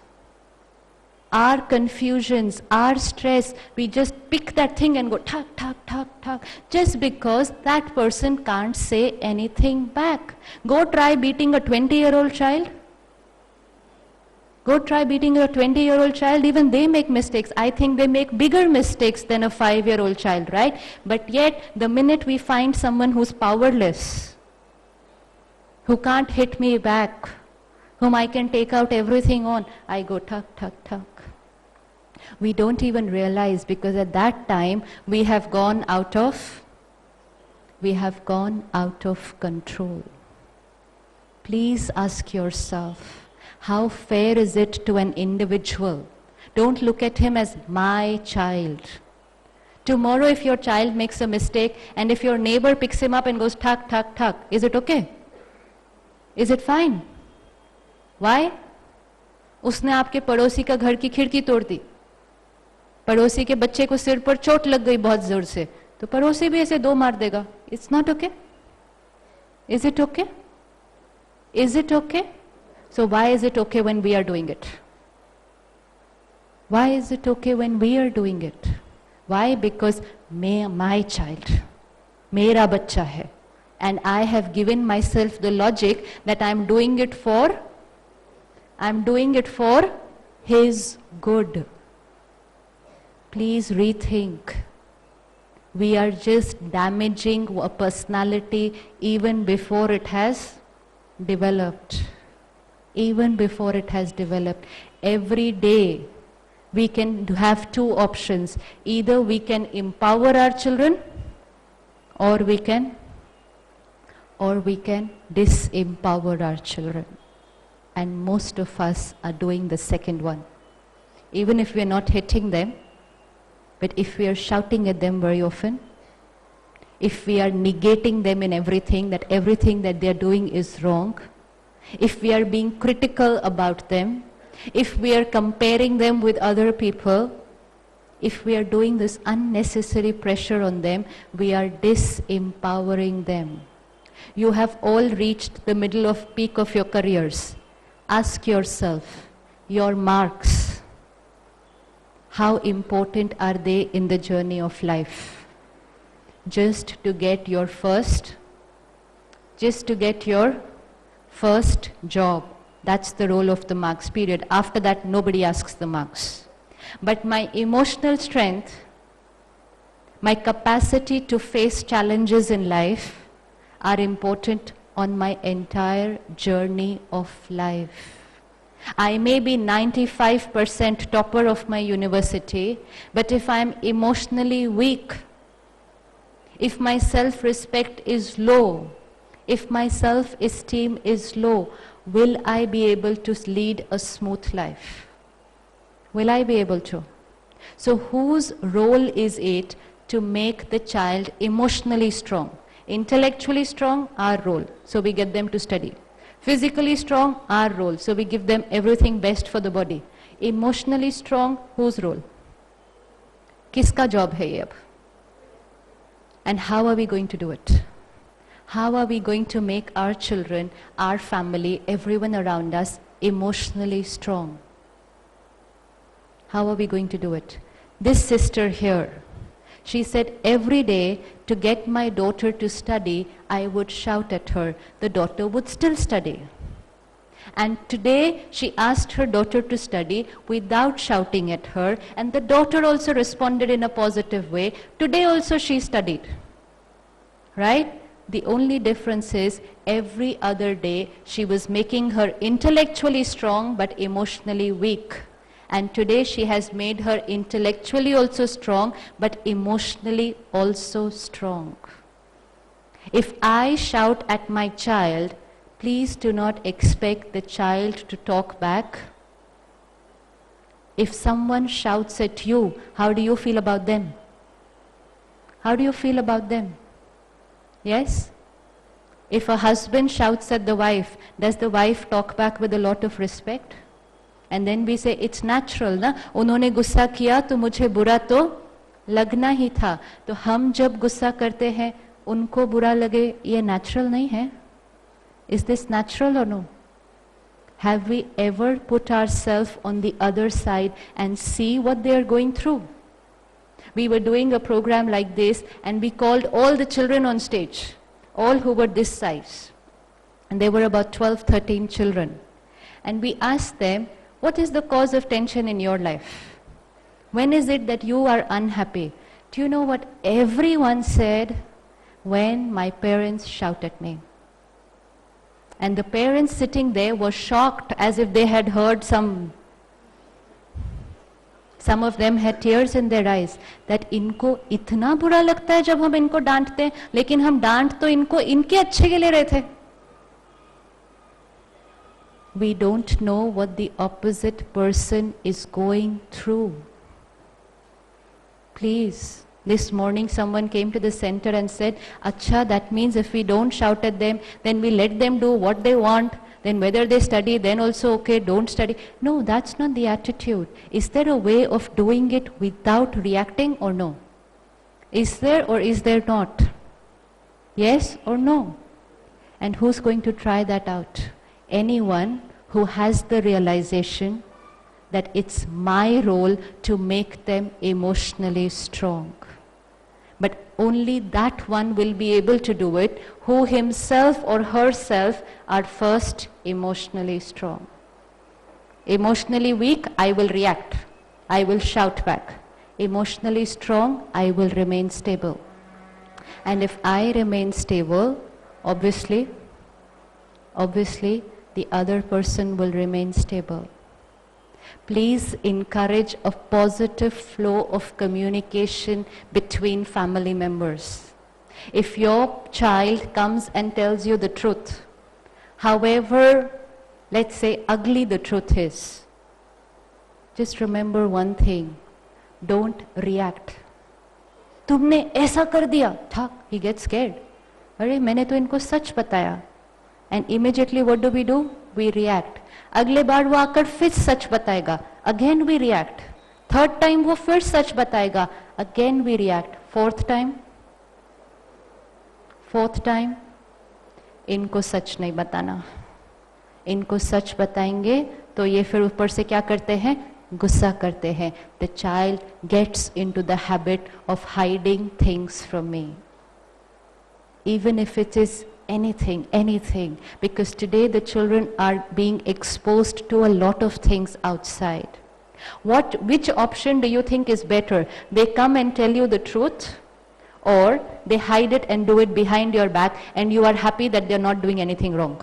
our confusions, our stress, we just pick that thing and go thak, thak, thak, thak, just because that person can't say anything back. Go try beating a 20-year-old child. Go try beating a 20-year-old child, even they make mistakes. I think they make bigger mistakes than a 5-year-old child, right? But yet, the minute we find someone who's powerless, who can't hit me back, whom I can take out everything on, I go thak, thak, thak. We don't even realize because at that time, we have gone out of control. Please ask yourself, how fair is it to an individual? Don't look at him as my child. Tomorrow if your child makes a mistake and if your neighbor picks him up and goes thak, thak, thak, is it okay? Is it fine? Why? उसने आपके पड़ोसी का घर की खिड़की तोड़ दी, पड़ोसी के बच्चे को सिर पर चोट लग गई बहुत जोर से, तो पड़ोसी भी ऐसे दो मार देगा. It's not okay? Is it okay? Is it okay? So why is it okay when we are doing it? Why is it okay when we are doing it? Why? Because my child, मेरा बच्चा है, and I have given myself the logic that I'm doing it for his good. Please rethink. We are just damaging a personality even before it has developed. Even before it has developed. Every day we can have two options. Either we can empower our children or we can disempower our children. And most of us are doing the second one. Even if we are not hitting them, but if we are shouting at them very often, if we are negating them in everything that they are doing is wrong, if we are being critical about them, if we are comparing them with other people, if we are doing this unnecessary pressure on them, we are disempowering them. You have all reached the middle of peak of your careers. Ask yourself, your marks, how important are they in the journey of life? Just to get your first job. That's the role of the marks, period. After that, nobody asks the marks. But my emotional strength, my capacity to face challenges in life are important on my entire journey of life. I may be 95% topper of my university, but if I am emotionally weak, if my self-respect is low, if my self-esteem is low, will I be able to lead a smooth life? Will I be able to? So whose role is it to make the child emotionally strong? Intellectually strong, our role, so we get them to study. Physically strong, our role, so we give them everything best for the body. Emotionally strong, whose role? Kiska job hai ye ab? And how are we going to do it? How are we going to make our children, our family, everyone around us emotionally strong? How are we going to do it? This sister here, she said, every day to get my daughter to study, I would shout at her. The daughter would still study. And today she asked her daughter to study without shouting at her, and the daughter also responded in a positive way. Today also she studied. Right? The only difference is every other day she was making her intellectually strong but emotionally weak. And today she has made her intellectually also strong but emotionally also strong. If I shout at my child, please do not expect the child to talk back. If someone shouts at you, how do you feel about them? How do you feel about them? Yes? If a husband shouts at the wife, does the wife talk back with a lot of respect? And then we say, it's natural, na? उन्होंने गुस्सा किया तो मुझे बुरा तो लगना ही था. तो हम जब गुस्सा करते हैं, उनको बुरा लगे, ये natural नहीं है? Is this natural or no? Have we ever put ourselves on the other side and see what they are going through? We were doing a program like this and we called all the children on stage, all who were this size. And there were about 12, 13 children. And we asked them, what is the cause of tension in your life? When is it that you are unhappy? Do you know what everyone said? When my parents shout at me. And the parents sitting there were shocked as if they had heard some of them had tears in their eyes that इनको इतना बुरा लगता है जब हम इनको डांटते हैं, लेकिन हम डांट तो इनको इनके अच्छे के लिए रहे थे. We don't know what the opposite person is going through. Please, this morning someone came to the center and said, Acha, that means if we don't shout at them, then we let them do what they want, then whether they study, then also okay, don't study. No, that's not the attitude. Is there a way of doing it without reacting or no? Is there or is there not? Yes or no? And who's going to try that out? Anyone who has the realization that it's my role to make them emotionally strong. But only that one will be able to do it who himself or herself are first emotionally strong. Emotionally weak, I will react. I will shout back. Emotionally strong, I will remain stable. And if I remain stable, obviously, the other person will remain stable. Please encourage a positive flow of communication between family members. If your child comes and tells you the truth, however, let's say, ugly the truth is, just remember one thing, don't react. तुमने ऐसा कर दिया, था, he gets scared. अरे मैंने तो इनको सच बताया. And immediately what do? We react. अगले बार वो आकर फिर सच बताएगा. Again we react. Third time वो फिर सच बताएगा, again we react, fourth time इनको सच नहीं बताना, इनको सच बताएंगे तो ये फिर ऊपर से क्या करते हैं, गुस्सा करते हैं. The child gets into the habit of hiding things from me, even if it is anything, because today the children are being exposed to a lot of things outside. Which option do you think is better? They come and tell you the truth, or they hide it and do it behind your back and you are happy that they are not doing anything wrong?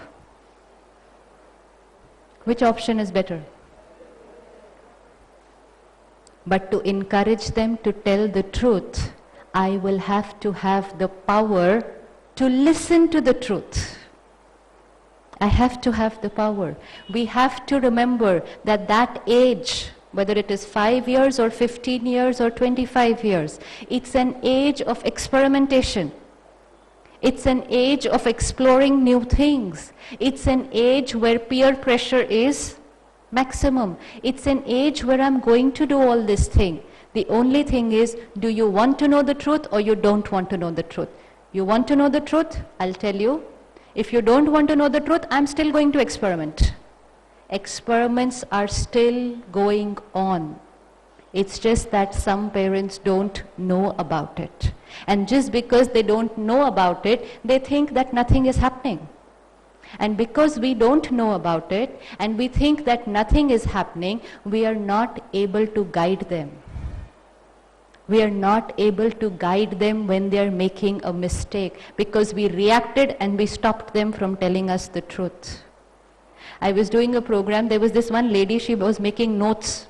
Which option is better? But to encourage them to tell the truth, I will have to have the power to listen to the truth. I have to have the power. We have to remember that that age, whether it is 5 years or 15 years or 25 years, it's an age of experimentation. It's an age of exploring new things. It's an age where peer pressure is maximum. It's an age where I'm going to do all this thing. The only thing is, do you want to know the truth or you don't want to know the truth? You want to know the truth? I'll tell you. If you don't want to know the truth, I'm still going to experiment. Experiments are still going on. It's just that some parents don't know about it. And just because they don't know about it, they think that nothing is happening. And because we don't know about it, and we think that nothing is happening, we are not able to guide them. We are not able to guide them when they are making a mistake, because we reacted and we stopped them from telling us the truth. I was doing a program, there was this one lady, she was making notes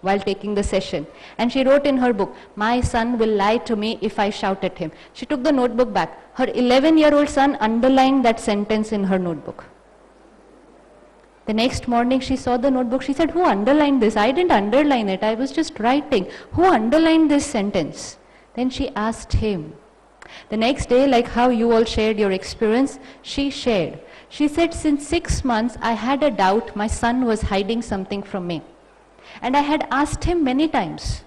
while taking the session. And she wrote in her book, my son will lie to me if I shout at him. She took the notebook back. Her 11-year-old son underlined that sentence in her notebook. The next morning she saw the notebook, she said, who underlined this? I didn't underline it, I was just writing. Who underlined this sentence? Then she asked him. The next day, like how you all shared your experience, she shared. She said, since 6 months I had a doubt my son was hiding something from me. And I had asked him many times,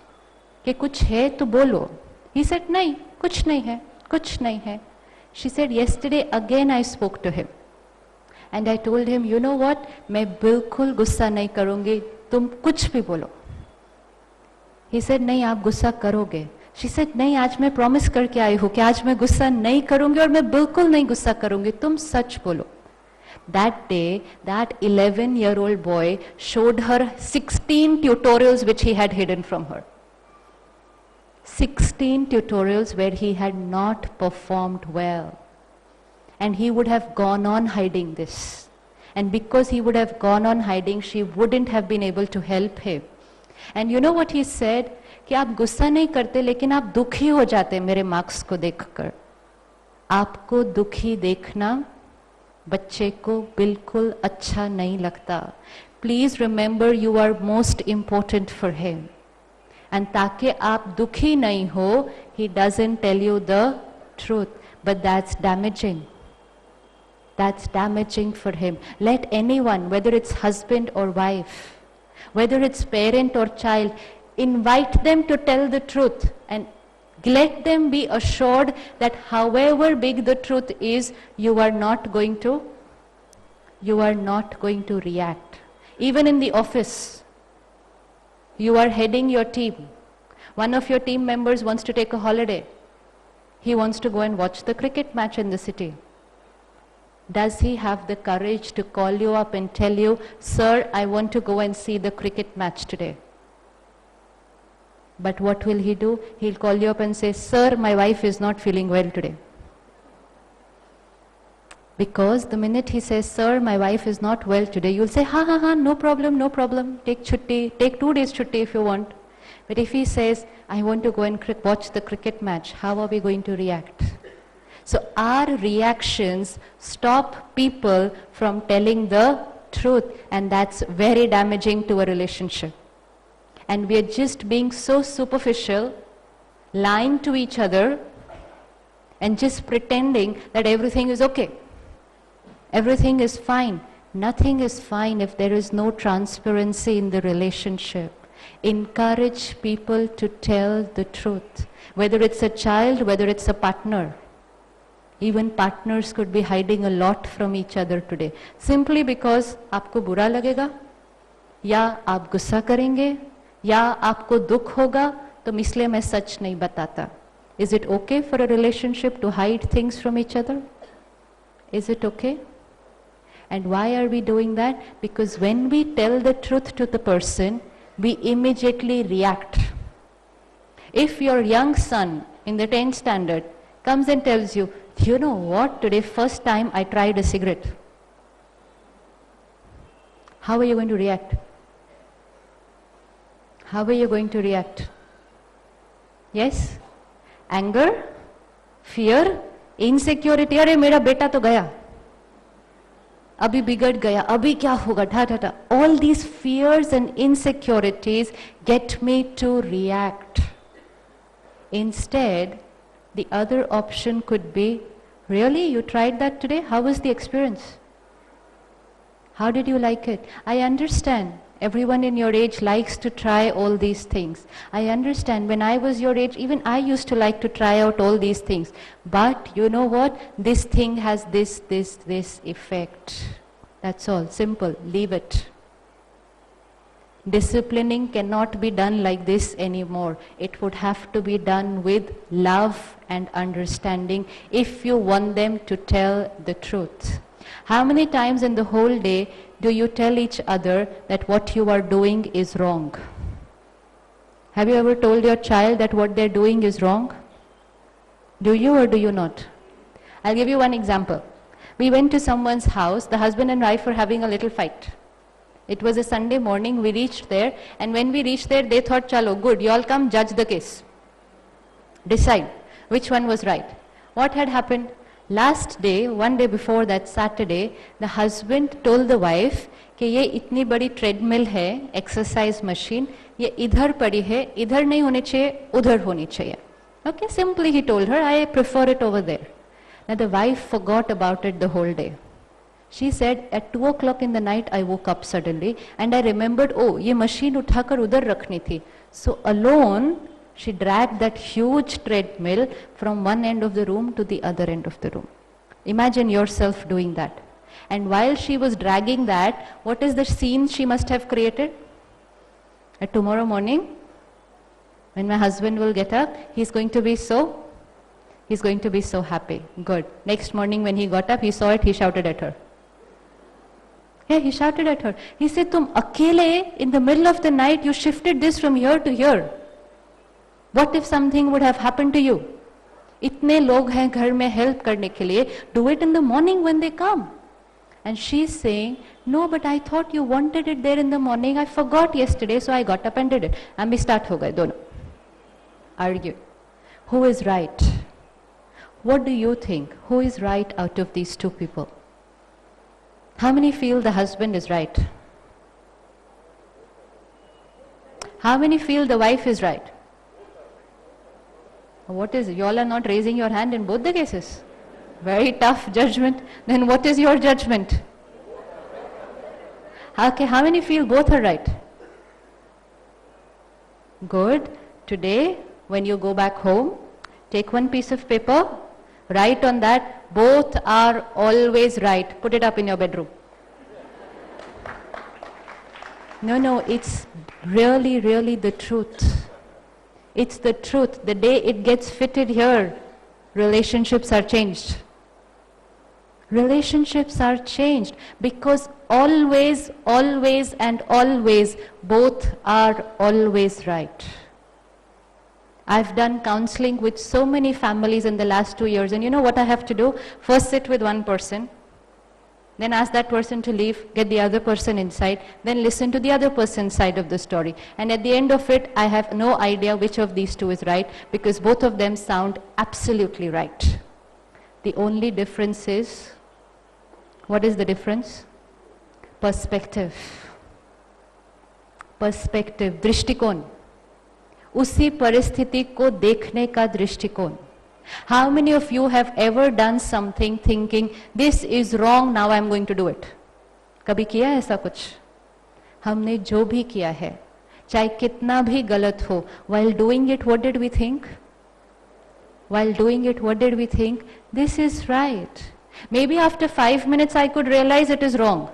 कि कुछ है तो बोलो. He said, नहीं, कुछ नहीं है, कुछ नहीं है. She said, yesterday again I spoke to him. And I told him, you know what, मैं बिल्कुल गुस्सा नहीं करूँगी, तुम कुछ भी बोलो. He said, नहीं आप गुस्सा करोगे. She said, नहीं आज मैं प्रॉमिस करके आई हूँ कि आज मैं गुस्सा नहीं करूँगी और मैं बिल्कुल नहीं गुस्सा करूँगी, तुम सच बोलो. That day, that 11-year-old boy showed her 16 tutorials which he had hidden from her. 16 tutorials where he had not performed well. And he would have gone on hiding this. And because he would have gone on hiding, she wouldn't have been able to help him. And you know what he said? कि आप गुस्सा नहीं करते लेकिन आप दुखी हो जाते मेरे मार्क्स को देखकर. आपको दुखी देखना बच्चे को बिल्कुल अच्छा नहीं लगता. Please remember you are most important for him. And ताकि आप दुखी नहीं हो, he doesn't tell you the truth. But that's damaging. That's damaging for him. Let anyone, whether it's husband or wife, whether it's parent or child, invite them to tell the truth and let them be assured that however big the truth is, you are not going to react. Even in the office, you are heading your team. One of your team members wants to take a holiday. He wants to go and watch the cricket match in the city. Does he have the courage to call you up and tell you, sir, I want to go and see the cricket match today? But what will he do? He'll call you up and say, sir, my wife is not feeling well today. Because the minute he says, sir, my wife is not well today, you'll say, ha, no problem, take chutti, take 2 days chutti if you want. But if he says, I want to go and watch the cricket match, how are we going to react? So our reactions stop people from telling the truth, and that's very damaging to a relationship. And we are just being so superficial, lying to each other, and just pretending that everything is okay. Everything is fine. Nothing is fine if there is no transparency in the relationship. Encourage people to tell the truth. Whether it's a child, whether it's a partner. Even partners could be hiding a lot from each other today. Simply because आपको बुरा लगेगा, या आप गुस्सा करेंगे, या आपको दुख होगा, तो इसलिए मैं सच नहीं बताता. Is it okay for a relationship to hide things from each other? Is it okay? And why are we doing that? Because when we tell the truth to the person, we immediately react. If your young son in the 10th standard comes and tells you, you know what, today first time I tried a cigarette. How are you going to react? How are you going to react? Yes? Anger? Fear? Insecurity? अरे मेरा बेटा तो गया, अभी बिगड़ गया, अभी क्या होगा, ठा ठा ठा. All these fears and insecurities get me to react. Instead, the other option could be, really, you tried that today? How was the experience? How did you like it? I understand. Everyone in your age likes to try all these things. I understand. When I was your age, even I used to like to try out all these things. But you know what? This thing has this effect. That's all. Simple. Leave it. Disciplining cannot be done like this anymore. It would have to be done with love and understanding if you want them to tell the truth. How many times in the whole day do you tell each other that what you are doing is wrong? Have you ever told your child that what they're doing is wrong? Do you or do you not? I'll give you one example. We went to someone's house. The husband and wife were having a little fight. It was a Sunday morning. We reached there, and when we reached there, they thought, chalo, good, you all come judge the case. Decide which one was right. What had happened? Last day, one day before that Saturday, the husband told the wife कि ये इतनी बड़ी treadmill है, exercise machine, ये इधर पड़ी है, इधर नहीं होनी चाहिए, उधर होनी चाहिए. Okay, simply he told her, I prefer it over there. Now the wife forgot about it the whole day. She said, at 2 o'clock in the night, I woke up suddenly and I remembered, oh, ये machine उठाकर उधर रखनी थी. So alone, she dragged that huge treadmill from one end of the room to the other end of the room. Imagine yourself doing that. And while she was dragging that, what is the scene she must have created? Tomorrow morning, when my husband will get up, he's going to be so happy. Good. Next morning when he got up, he saw it, he shouted at her. Yeah, he shouted at her. He said, Tum akele, in the middle of the night, you shifted this from here to here. What if something would have happened to you? इतने लोग हैं घर में help करने के लिए. Do it in the morning when they come. And she's saying, no, but I thought you wanted it there in the morning. I forgot yesterday, so I got up and did it. And we start हो गए दोनों. Argue. Who is right? What do you think? Who is right out of these two people? How many feel the husband is right? How many feel the wife is right? What is it? You all are not raising your hand in both the cases. Very tough judgment. Then what is your judgment? Okay, how many feel both are right? Good. Today, when you go back home, take one piece of paper, write on that, both are always right. Put it up in your bedroom. No, it's really, really the truth. It's the truth. The day it gets fitted here, relationships are changed. Relationships are changed because always, always and always, both are always right. I've done counseling with so many families in the last 2 years, and you know what I have to do? First sit with one person, then ask that person to leave, get the other person inside, then listen to the other person's side of the story. And at the end of it, I have no idea which of these two is right because both of them sound absolutely right. The only difference is, what is the difference? Perspective. Perspective, दृष्टिकोण. उसी परिस्थिति को देखने का दृष्टिकोण. How many of you have ever done something thinking, this is wrong, now I am going to do it? कभी किया है ऐसा कुछ? हमने जो भी किया है, चाहे कितना भी गलत हो. While doing it, what did we think? While doing it, what did we think? This is right. Maybe after 5 minutes I could realize it is wrong.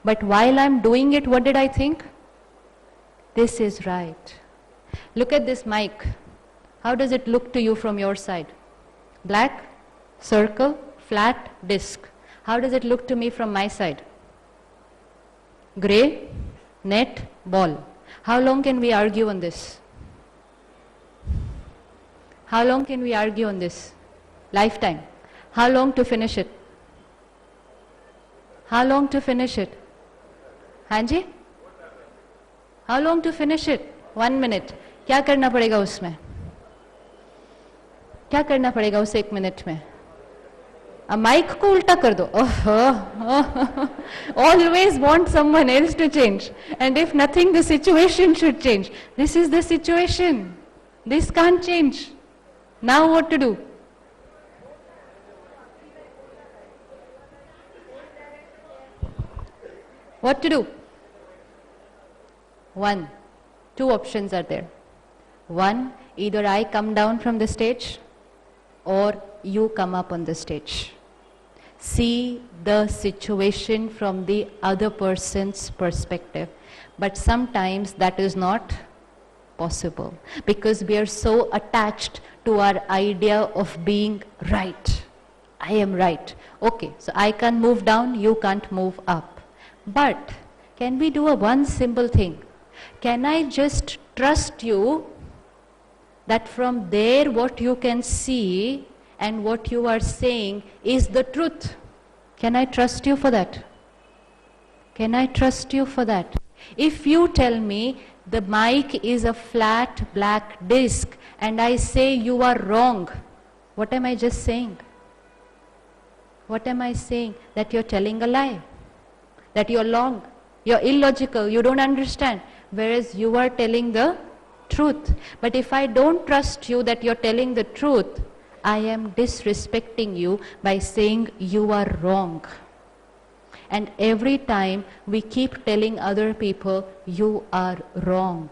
But while I'm doing it, what did I think? This is right. Look at this mic. How does it look to you from your side? Black, circle, flat, disc. How does it look to me from my side? Grey, net, ball. How long can we argue on this? How long can we argue on this? Lifetime. How long to finish it? How long to finish it? Hanji? How long to finish it? 1 minute. क्या करना पड़ेगा उसमें? क्या करना पड़ेगा उस 1 minute में? अब माइक को उल्टा कर दो. Always want someone else to change. And if nothing, the situation should change. This is the situation. This can't change. Now what to do? What to do? 1. 2 options are there. 1, either I come down from the stage or you come up on the stage. See the situation from the other person's perspective. But sometimes that is not possible because we are so attached to our idea of being right. I am right. Okay, so I can't move down, you can't move up. But can we do one simple thing? Can I just trust you that from there what you can see and what you are saying is the truth? Can I trust you for that? Can I trust you for that? If you tell me the mic is a flat black disc and I say you are wrong, what am I just saying? What am I saying? That you're telling a lie, that you're wrong, you're illogical, you don't understand, whereas you are telling the truth. But if I don't trust you that you're telling the truth, I am disrespecting you by saying you are wrong. And every time we keep telling other people you are wrong,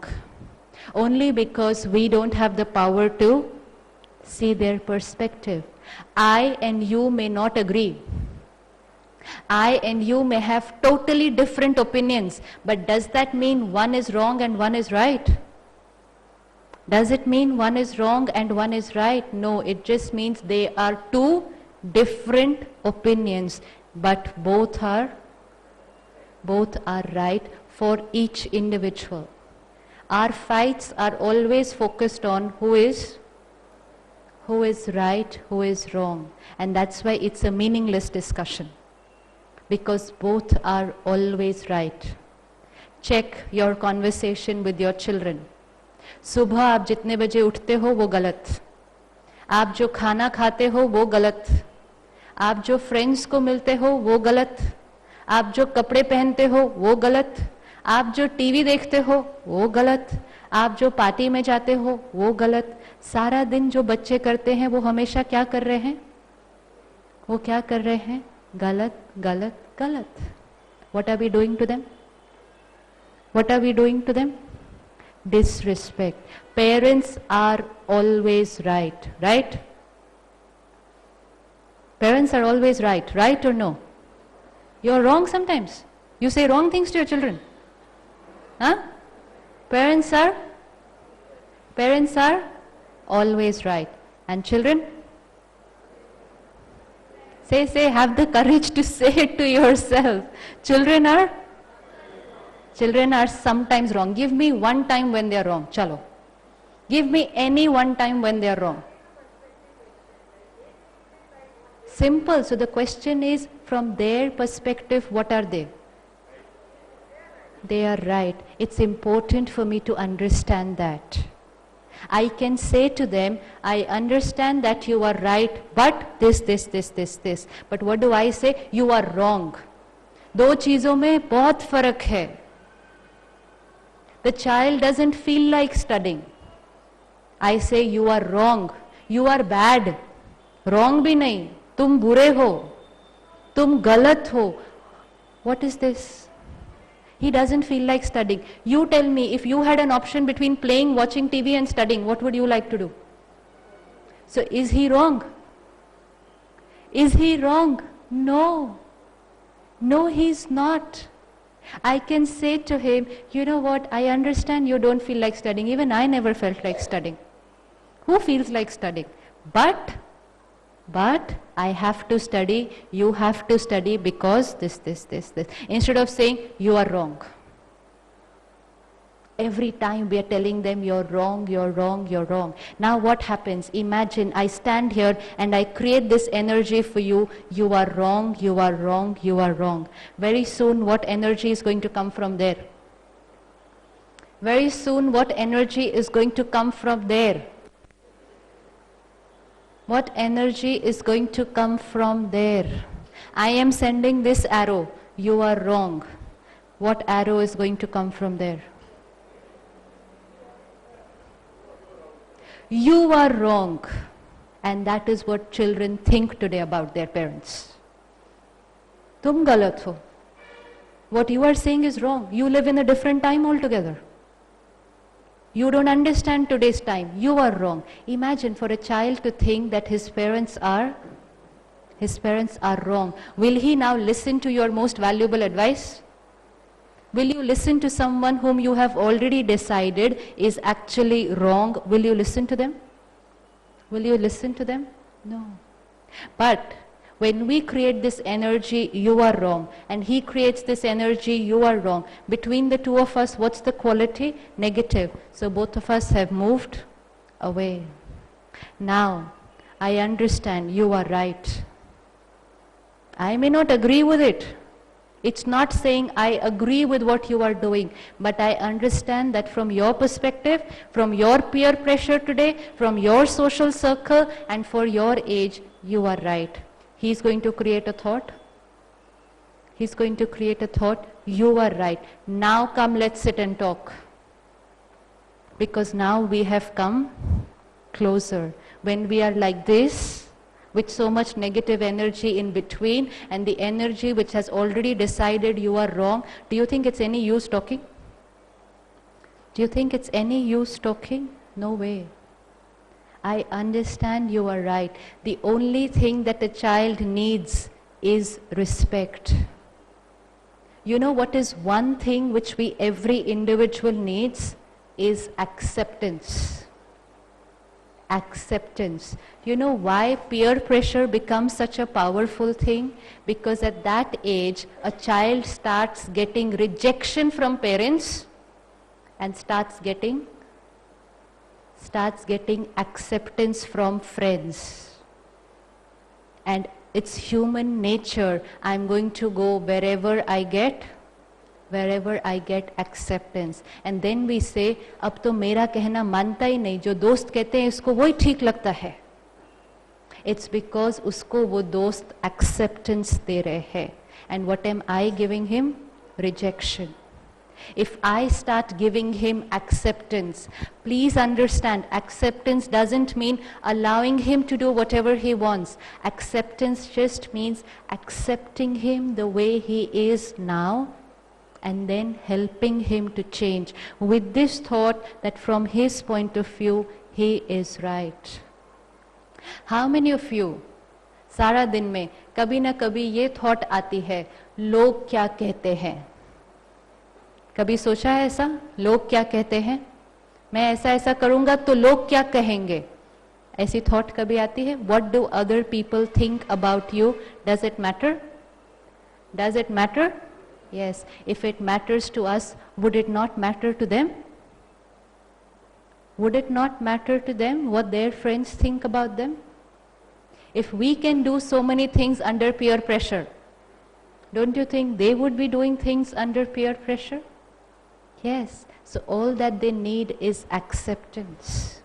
only because we don't have the power to see their perspective. I and you may not agree. I and you may have totally different opinions, but does that mean one is wrong and one is right? Does it mean one is wrong and one is right? No, it just means they are 2 different opinions, but both are right for each individual. Our fights are always focused on who is right, who is wrong. And that's why it's a meaningless discussion, because both are always right. Check your conversation with your children. सुबह आप जितने बजे उठते हो वो गलत, आप जो खाना खाते हो वो गलत, आप जो फ्रेंड्स को मिलते हो वो गलत, आप जो कपड़े पहनते हो वो गलत, आप जो टीवी देखते हो वो गलत, आप जो पार्टी में जाते हो वो गलत. सारा दिन जो बच्चे करते हैं वो हमेशा क्या कर रहे हैं? वो क्या कर रहे हैं? गलत गलत गलत. What are we doing to them? What are we doing to them? Disrespect. Parents are always right, right? Parents are always right, right or no? You're wrong sometimes. You say wrong things to your children. Huh? Parents are always right. And children? Say, have the courage to say it to yourself. Children are sometimes wrong. Give me one time when they are wrong. Chalo. Give me any one time when they are wrong. Simple. So the question is, from their perspective, what are they? They are right. It's important for me to understand that. I can say to them, I understand that you are right, but this. But what do I say? You are wrong. दो चीजों में बहुत फर्क है. The child doesn't feel like studying. I say you are wrong. You are bad. Wrong भी नहीं. तुम बुरे हो. तुम गलत हो. What is this? He doesn't feel like studying. You tell me, if you had an option between playing, watching TV and studying, what would you like to do? So is he wrong? Is he wrong? No. No, he's not. I can say to him, you know what, I understand you don't feel like studying. Even I never felt like studying. Who feels like studying? But I have to study, you have to study because this. Instead of saying, you are wrong. Every time we are telling them, you're wrong, you're wrong, you're wrong. Now what happens? Imagine I stand here and I create this energy for you. You are wrong, you are wrong, you are wrong. Very soon, what energy is going to come from there? Very soon, what energy is going to come from there? What energy is going to come from there? I am sending this arrow. You are wrong. What arrow is going to come from there? You are wrong. And that is what children think today about their parents. Tum galat ho. What you are saying is wrong. You live in a different time altogether. You don't understand today's time. You are wrong. Imagine for a child to think that his parents are wrong. Will he now listen to your most valuable advice? Will you listen to someone whom you have already decided is actually wrong? Will you listen to them? Will you listen to them? No. But when we create this energy, you are wrong, and he creates this energy, you are wrong. Between the two of us, what's the quality? Negative. So both of us have moved away. Now, I understand you are right. I may not agree with it. It's not saying I agree with what you are doing, but I understand that from your perspective, from your peer pressure today, from your social circle, and for your age, you are right. He's going to create a thought. He's going to create a thought. You are right. Now come, let's sit and talk. Because now we have come closer. When we are like this, with so much negative energy in between, and the energy which has already decided you are wrong, do you think it's any use talking? Do you think it's any use talking? No way. I understand you are right. The only thing that a child needs is respect. You know what is one thing which every individual needs? Is acceptance. Acceptance. You know why peer pressure becomes such a powerful thing? Because at that age, a child starts getting rejection from parents and starts getting acceptance from friends. And it's human nature. I'm going to go wherever I get acceptance. And then we say, अब तो मेरा कहना मानता ही नहीं, जो दोस्त कहते हैं इसको वही ठीक लगता है. It's because उसको वो दोस्त acceptance दे रहे हैं. And what am I giving him? Rejection. If I start giving him acceptance, please understand, acceptance doesn't mean allowing him to do whatever he wants. Acceptance just means accepting him the way he is now, and then helping him to change with this thought that from his point of view, he is right. How many of you, सारा दिन में कभी ना कभी ये thought आती है, लोग क्या कहते हैं? कभी सोचा है ऐसा? लोग क्या कहते हैं? मैं ऐसा ऐसा करूंगा तो लोग क्या कहेंगे? ऐसी थॉट कभी आती है? What do other people think about you? Does it matter? Does it matter? Yes. If it matters to us, would it not matter to them? Would it not matter to them what their friends think about them? If we can do so many things under peer pressure, don't you think they would be doing things under peer pressure? Yes. So all that they need is acceptance.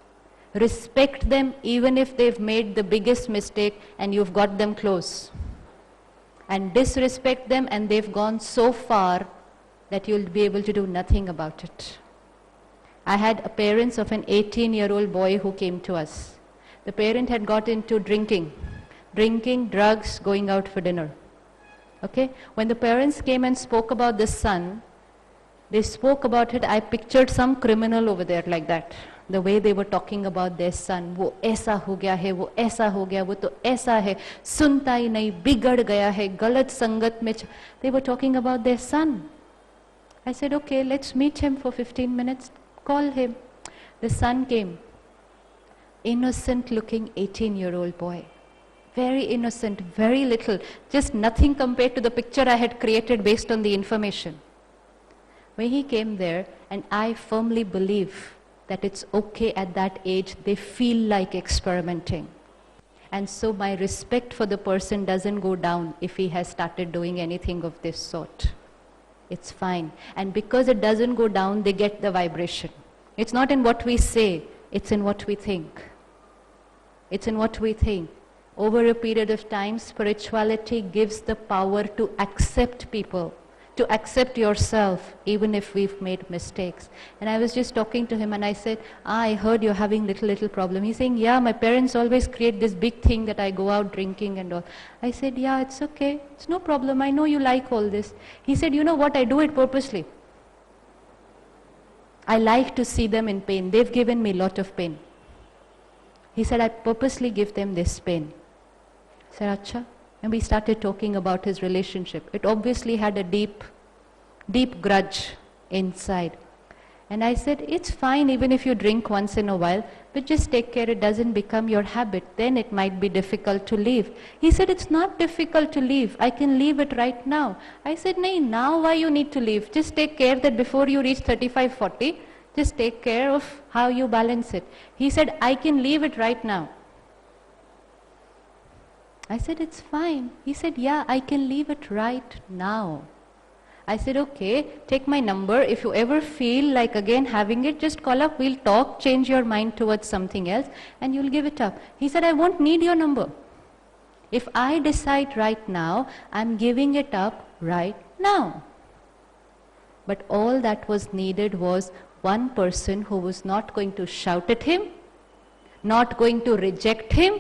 Respect them even if they've made the biggest mistake and you've got them close. And disrespect them and they've gone so far that you'll be able to do nothing about it. I had a parents of an 18-year-old boy who came to us. The parent had got into drinking, drugs, going out for dinner. Okay? When the parents came and spoke about the son, They spoke about it. I pictured some criminal over there like that. The way they were talking about their son. वो ऐसा हो गया है, वो ऐसा हो गया, वो तो ऐसा है, सुनता ही नहीं, बिगड़ गया है, गलत संगत में. They were talking about their son. I said, okay, let's meet him for 15 minutes. Call him. The son came. Innocent looking 18-year-old boy. Very innocent, very little. Just nothing compared to the picture I had created based on the information. When he came there, and I firmly believe that it's okay at that age, they feel like experimenting. And so my respect for the person doesn't go down if he has started doing anything of this sort. It's fine. And because it doesn't go down, they get the vibration. It's not in what we say, it's in what we think. It's in what we think. Over a period of time, spirituality gives the power to accept people, to accept yourself, even if we've made mistakes. And I was just talking to him and I said, I heard you're having little problem. He's saying, yeah, my parents always create this big thing that I go out drinking and all. I said, yeah, it's okay. It's no problem. I know you like all this. He said, you know what, I do it purposely. I like to see them in pain. They've given me a lot of pain. He said, I purposely give them this pain. I said, Acha. And we started talking about his relationship. It obviously had a deep grudge inside. And I said, it's fine even if you drink once in a while, but just take care it doesn't become your habit. Then it might be difficult to leave. He said, it's not difficult to leave. I can leave it right now. I said, no, now why you need to leave? Just take care that before you reach 35, 40, just take care of how you balance it. He said, I can leave it right now. I said, it's fine. He said, yeah, I can leave it right now. I said, okay, take my number. If you ever feel like again having it, just call up, we'll talk, change your mind towards something else, and you'll give it up. He said, I won't need your number. If I decide right now, I'm giving it up right now. But all that was needed was one person who was not going to shout at him, not going to reject him,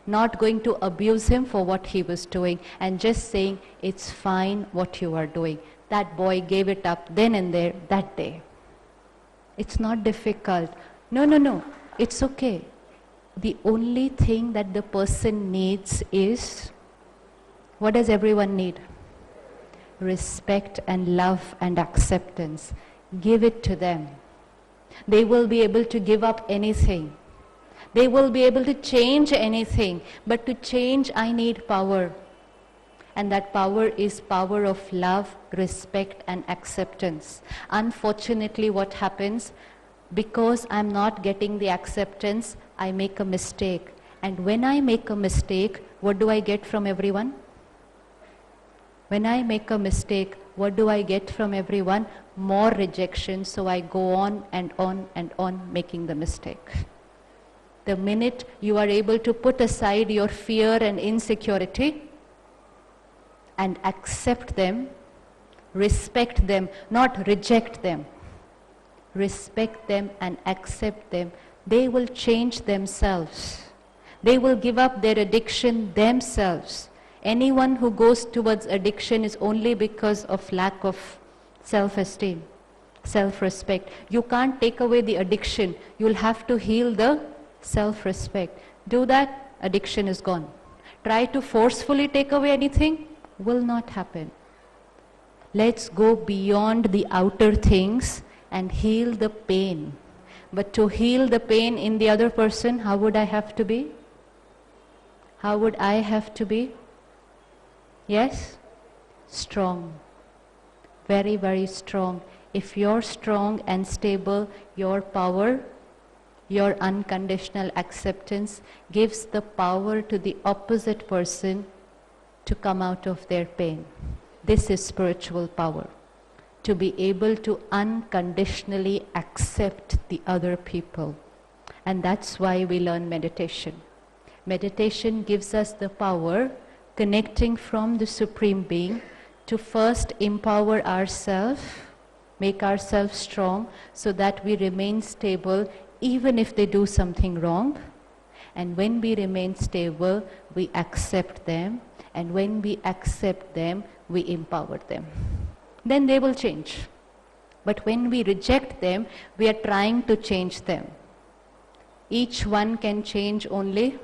not going to abuse him for what he was doing, and just saying, it's fine what you are doing. That boy gave it up then and there, that day. It's not difficult. No, it's okay. The only thing that the person needs is, what does everyone need? Respect and love and acceptance. Give it to them. They will be able to give up anything. They will be able to change anything. But to change, I need power. And that power is power of love, respect, and acceptance. Unfortunately, what happens, because I'm not getting the acceptance, I make a mistake. And when I make a mistake, what do I get from everyone? When I make a mistake, what do I get from everyone? More rejection. So I go on and on and on making the mistake. The minute you are able to put aside your fear and insecurity and accept them, respect them, not reject them, respect them and accept them, they will change themselves. They will give up their addiction themselves. Anyone who goes towards addiction is only because of lack of self-esteem, self-respect. You can't take away the addiction. You'll have to heal the self-respect. Do that, addiction is gone. Try to forcefully take away anything, will not happen. Let's go beyond the outer things and heal the pain. But to heal the pain in the other person, how would I have to be? How would I have to be? Yes? Strong. Very, very strong. If you're strong and stable, your power, your unconditional acceptance gives the power to the opposite person to come out of their pain. This is spiritual power. To be able to unconditionally accept the other people. And that's why we learn meditation. Meditation gives us the power, connecting from the Supreme Being, to first empower ourselves, make ourselves strong, so that we remain stable even if they do something wrong. And when we remain stable, we accept them. And when we accept them, we empower them. Then they will change. But when we reject them, we are trying to change them. Each one can change only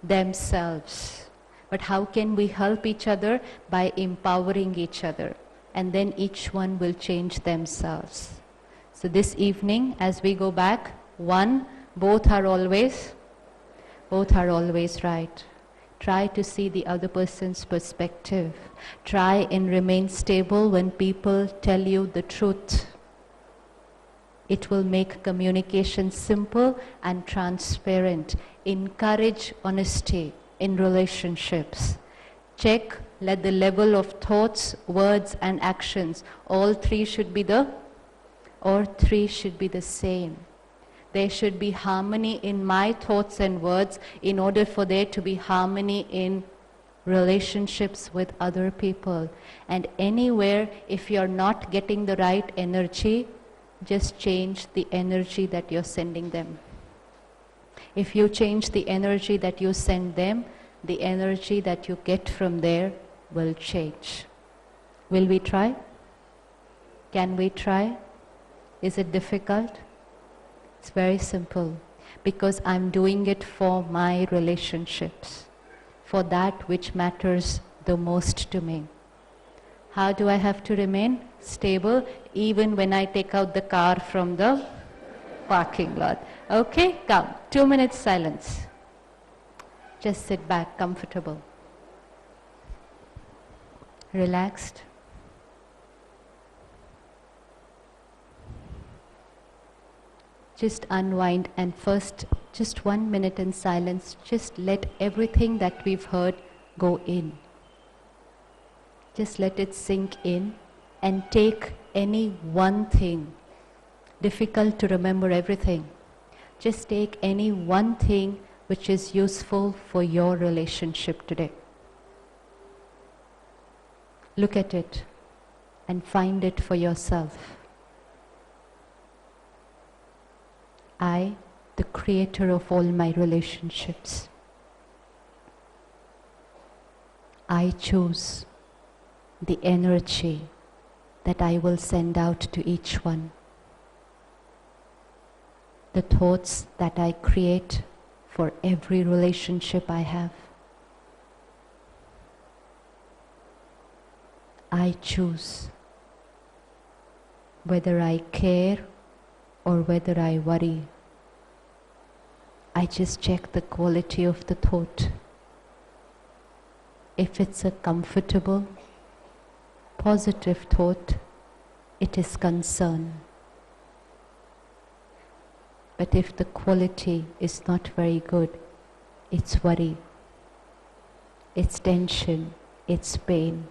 themselves. But how can we help each other? By empowering each other. And then each one will change themselves. So this evening, as we go back, one, both are always right. Try to see the other person's perspective. Try and remain stable when people tell you the truth. It will make communication simple and transparent. Encourage honesty in relationships. Check, let the level of thoughts, words and actions, all three should be the same. There should be harmony in my thoughts and words in order for there to be harmony in relationships with other people. And anywhere, if you're not getting the right energy, just change the energy that you're sending them. If you change the energy that you send them, the energy that you get from there will change. Will we try? Can we try? Is it difficult? It's very simple, because I'm doing it for my relationships, for that which matters the most to me. How do I have to remain stable even when I take out the car from the parking lot? Okay, come. 2 minutes silence. Just sit back, comfortable, relaxed. Just unwind, and first, just 1 minute in silence, just let everything that we've heard go in. Just let it sink in and take any one thing. Difficult to remember everything. Just take any one thing which is useful for your relationship today. Look at it and find it for yourself. I, the creator of all my relationships, I choose the energy that I will send out to each one. The thoughts that I create for every relationship I have. I choose whether I care or whether I worry. I just check the quality of the thought. If it's a comfortable, positive thought, it is concern. But if the quality is not very good, it's worry, it's tension, it's pain.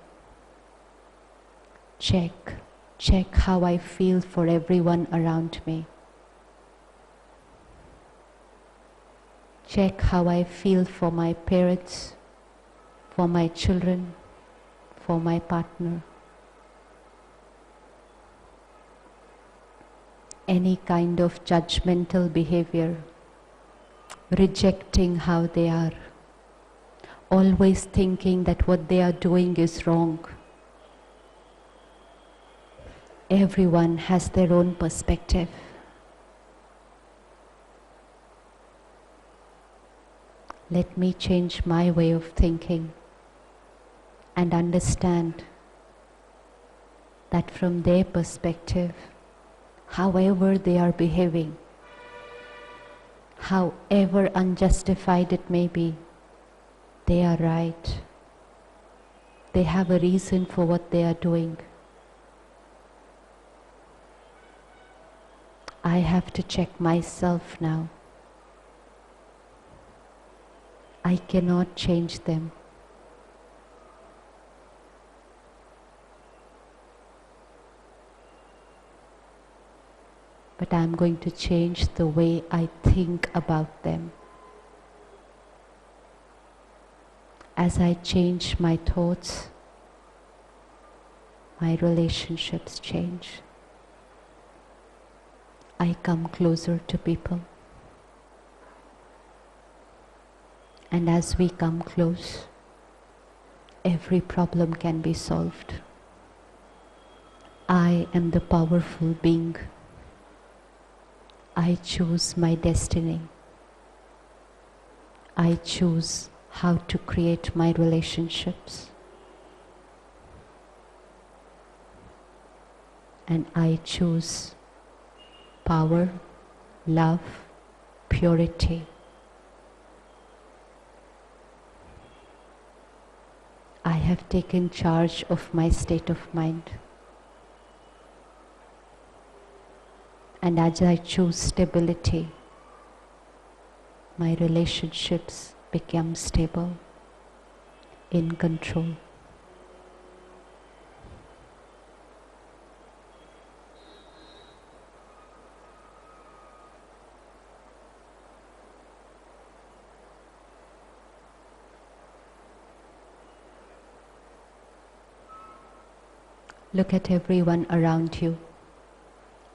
Check how I feel for everyone around me. Check how I feel for my parents, for my children, for my partner. Any kind of judgmental behavior, rejecting how they are, always thinking that what they are doing is wrong. Everyone has their own perspective. Let me change my way of thinking and understand that from their perspective, however they are behaving, however unjustified it may be, they are right. They have a reason for what they are doing. I have to check myself now. I cannot change them. But I'm going to change the way I think about them. As I change my thoughts, my relationships change. I come closer to people. And as we come close, every problem can be solved. I am the powerful being. I choose my destiny. I choose how to create my relationships. And I choose power, love, purity. I have taken charge of my state of mind. And as I choose stability, my relationships become stable, in control. Look at everyone around you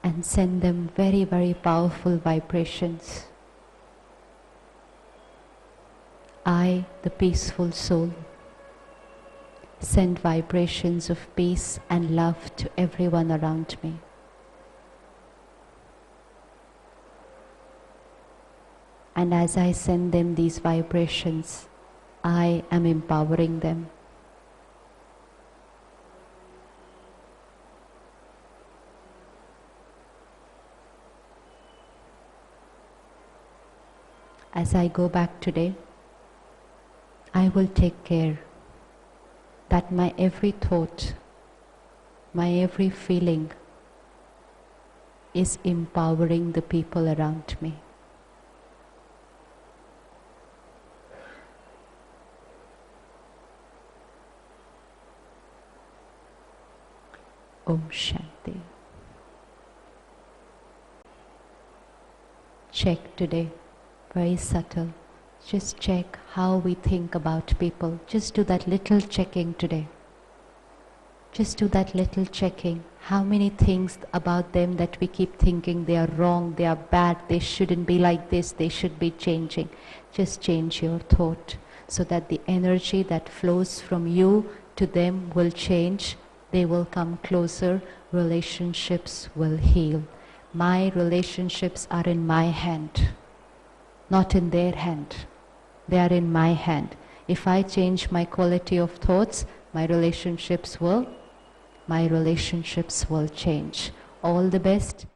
and send them very, very powerful vibrations. I, the peaceful soul, send vibrations of peace and love to everyone around me. And as I send them these vibrations, I am empowering them. As I go back today, I will take care that my every thought, my every feeling is empowering the people around me. Om Shanti. Check today. Very subtle. Just check how we think about people. Just do that little checking today. Just do that little checking. How many things about them that we keep thinking they are wrong, they are bad, they shouldn't be like this, they should be changing. Just change your thought so that the energy that flows from you to them will change. They will come closer. Relationships will heal. My relationships are in my hand. Not in their hand. They are in my hand. If I change my quality of thoughts, my relationships will change. All the best.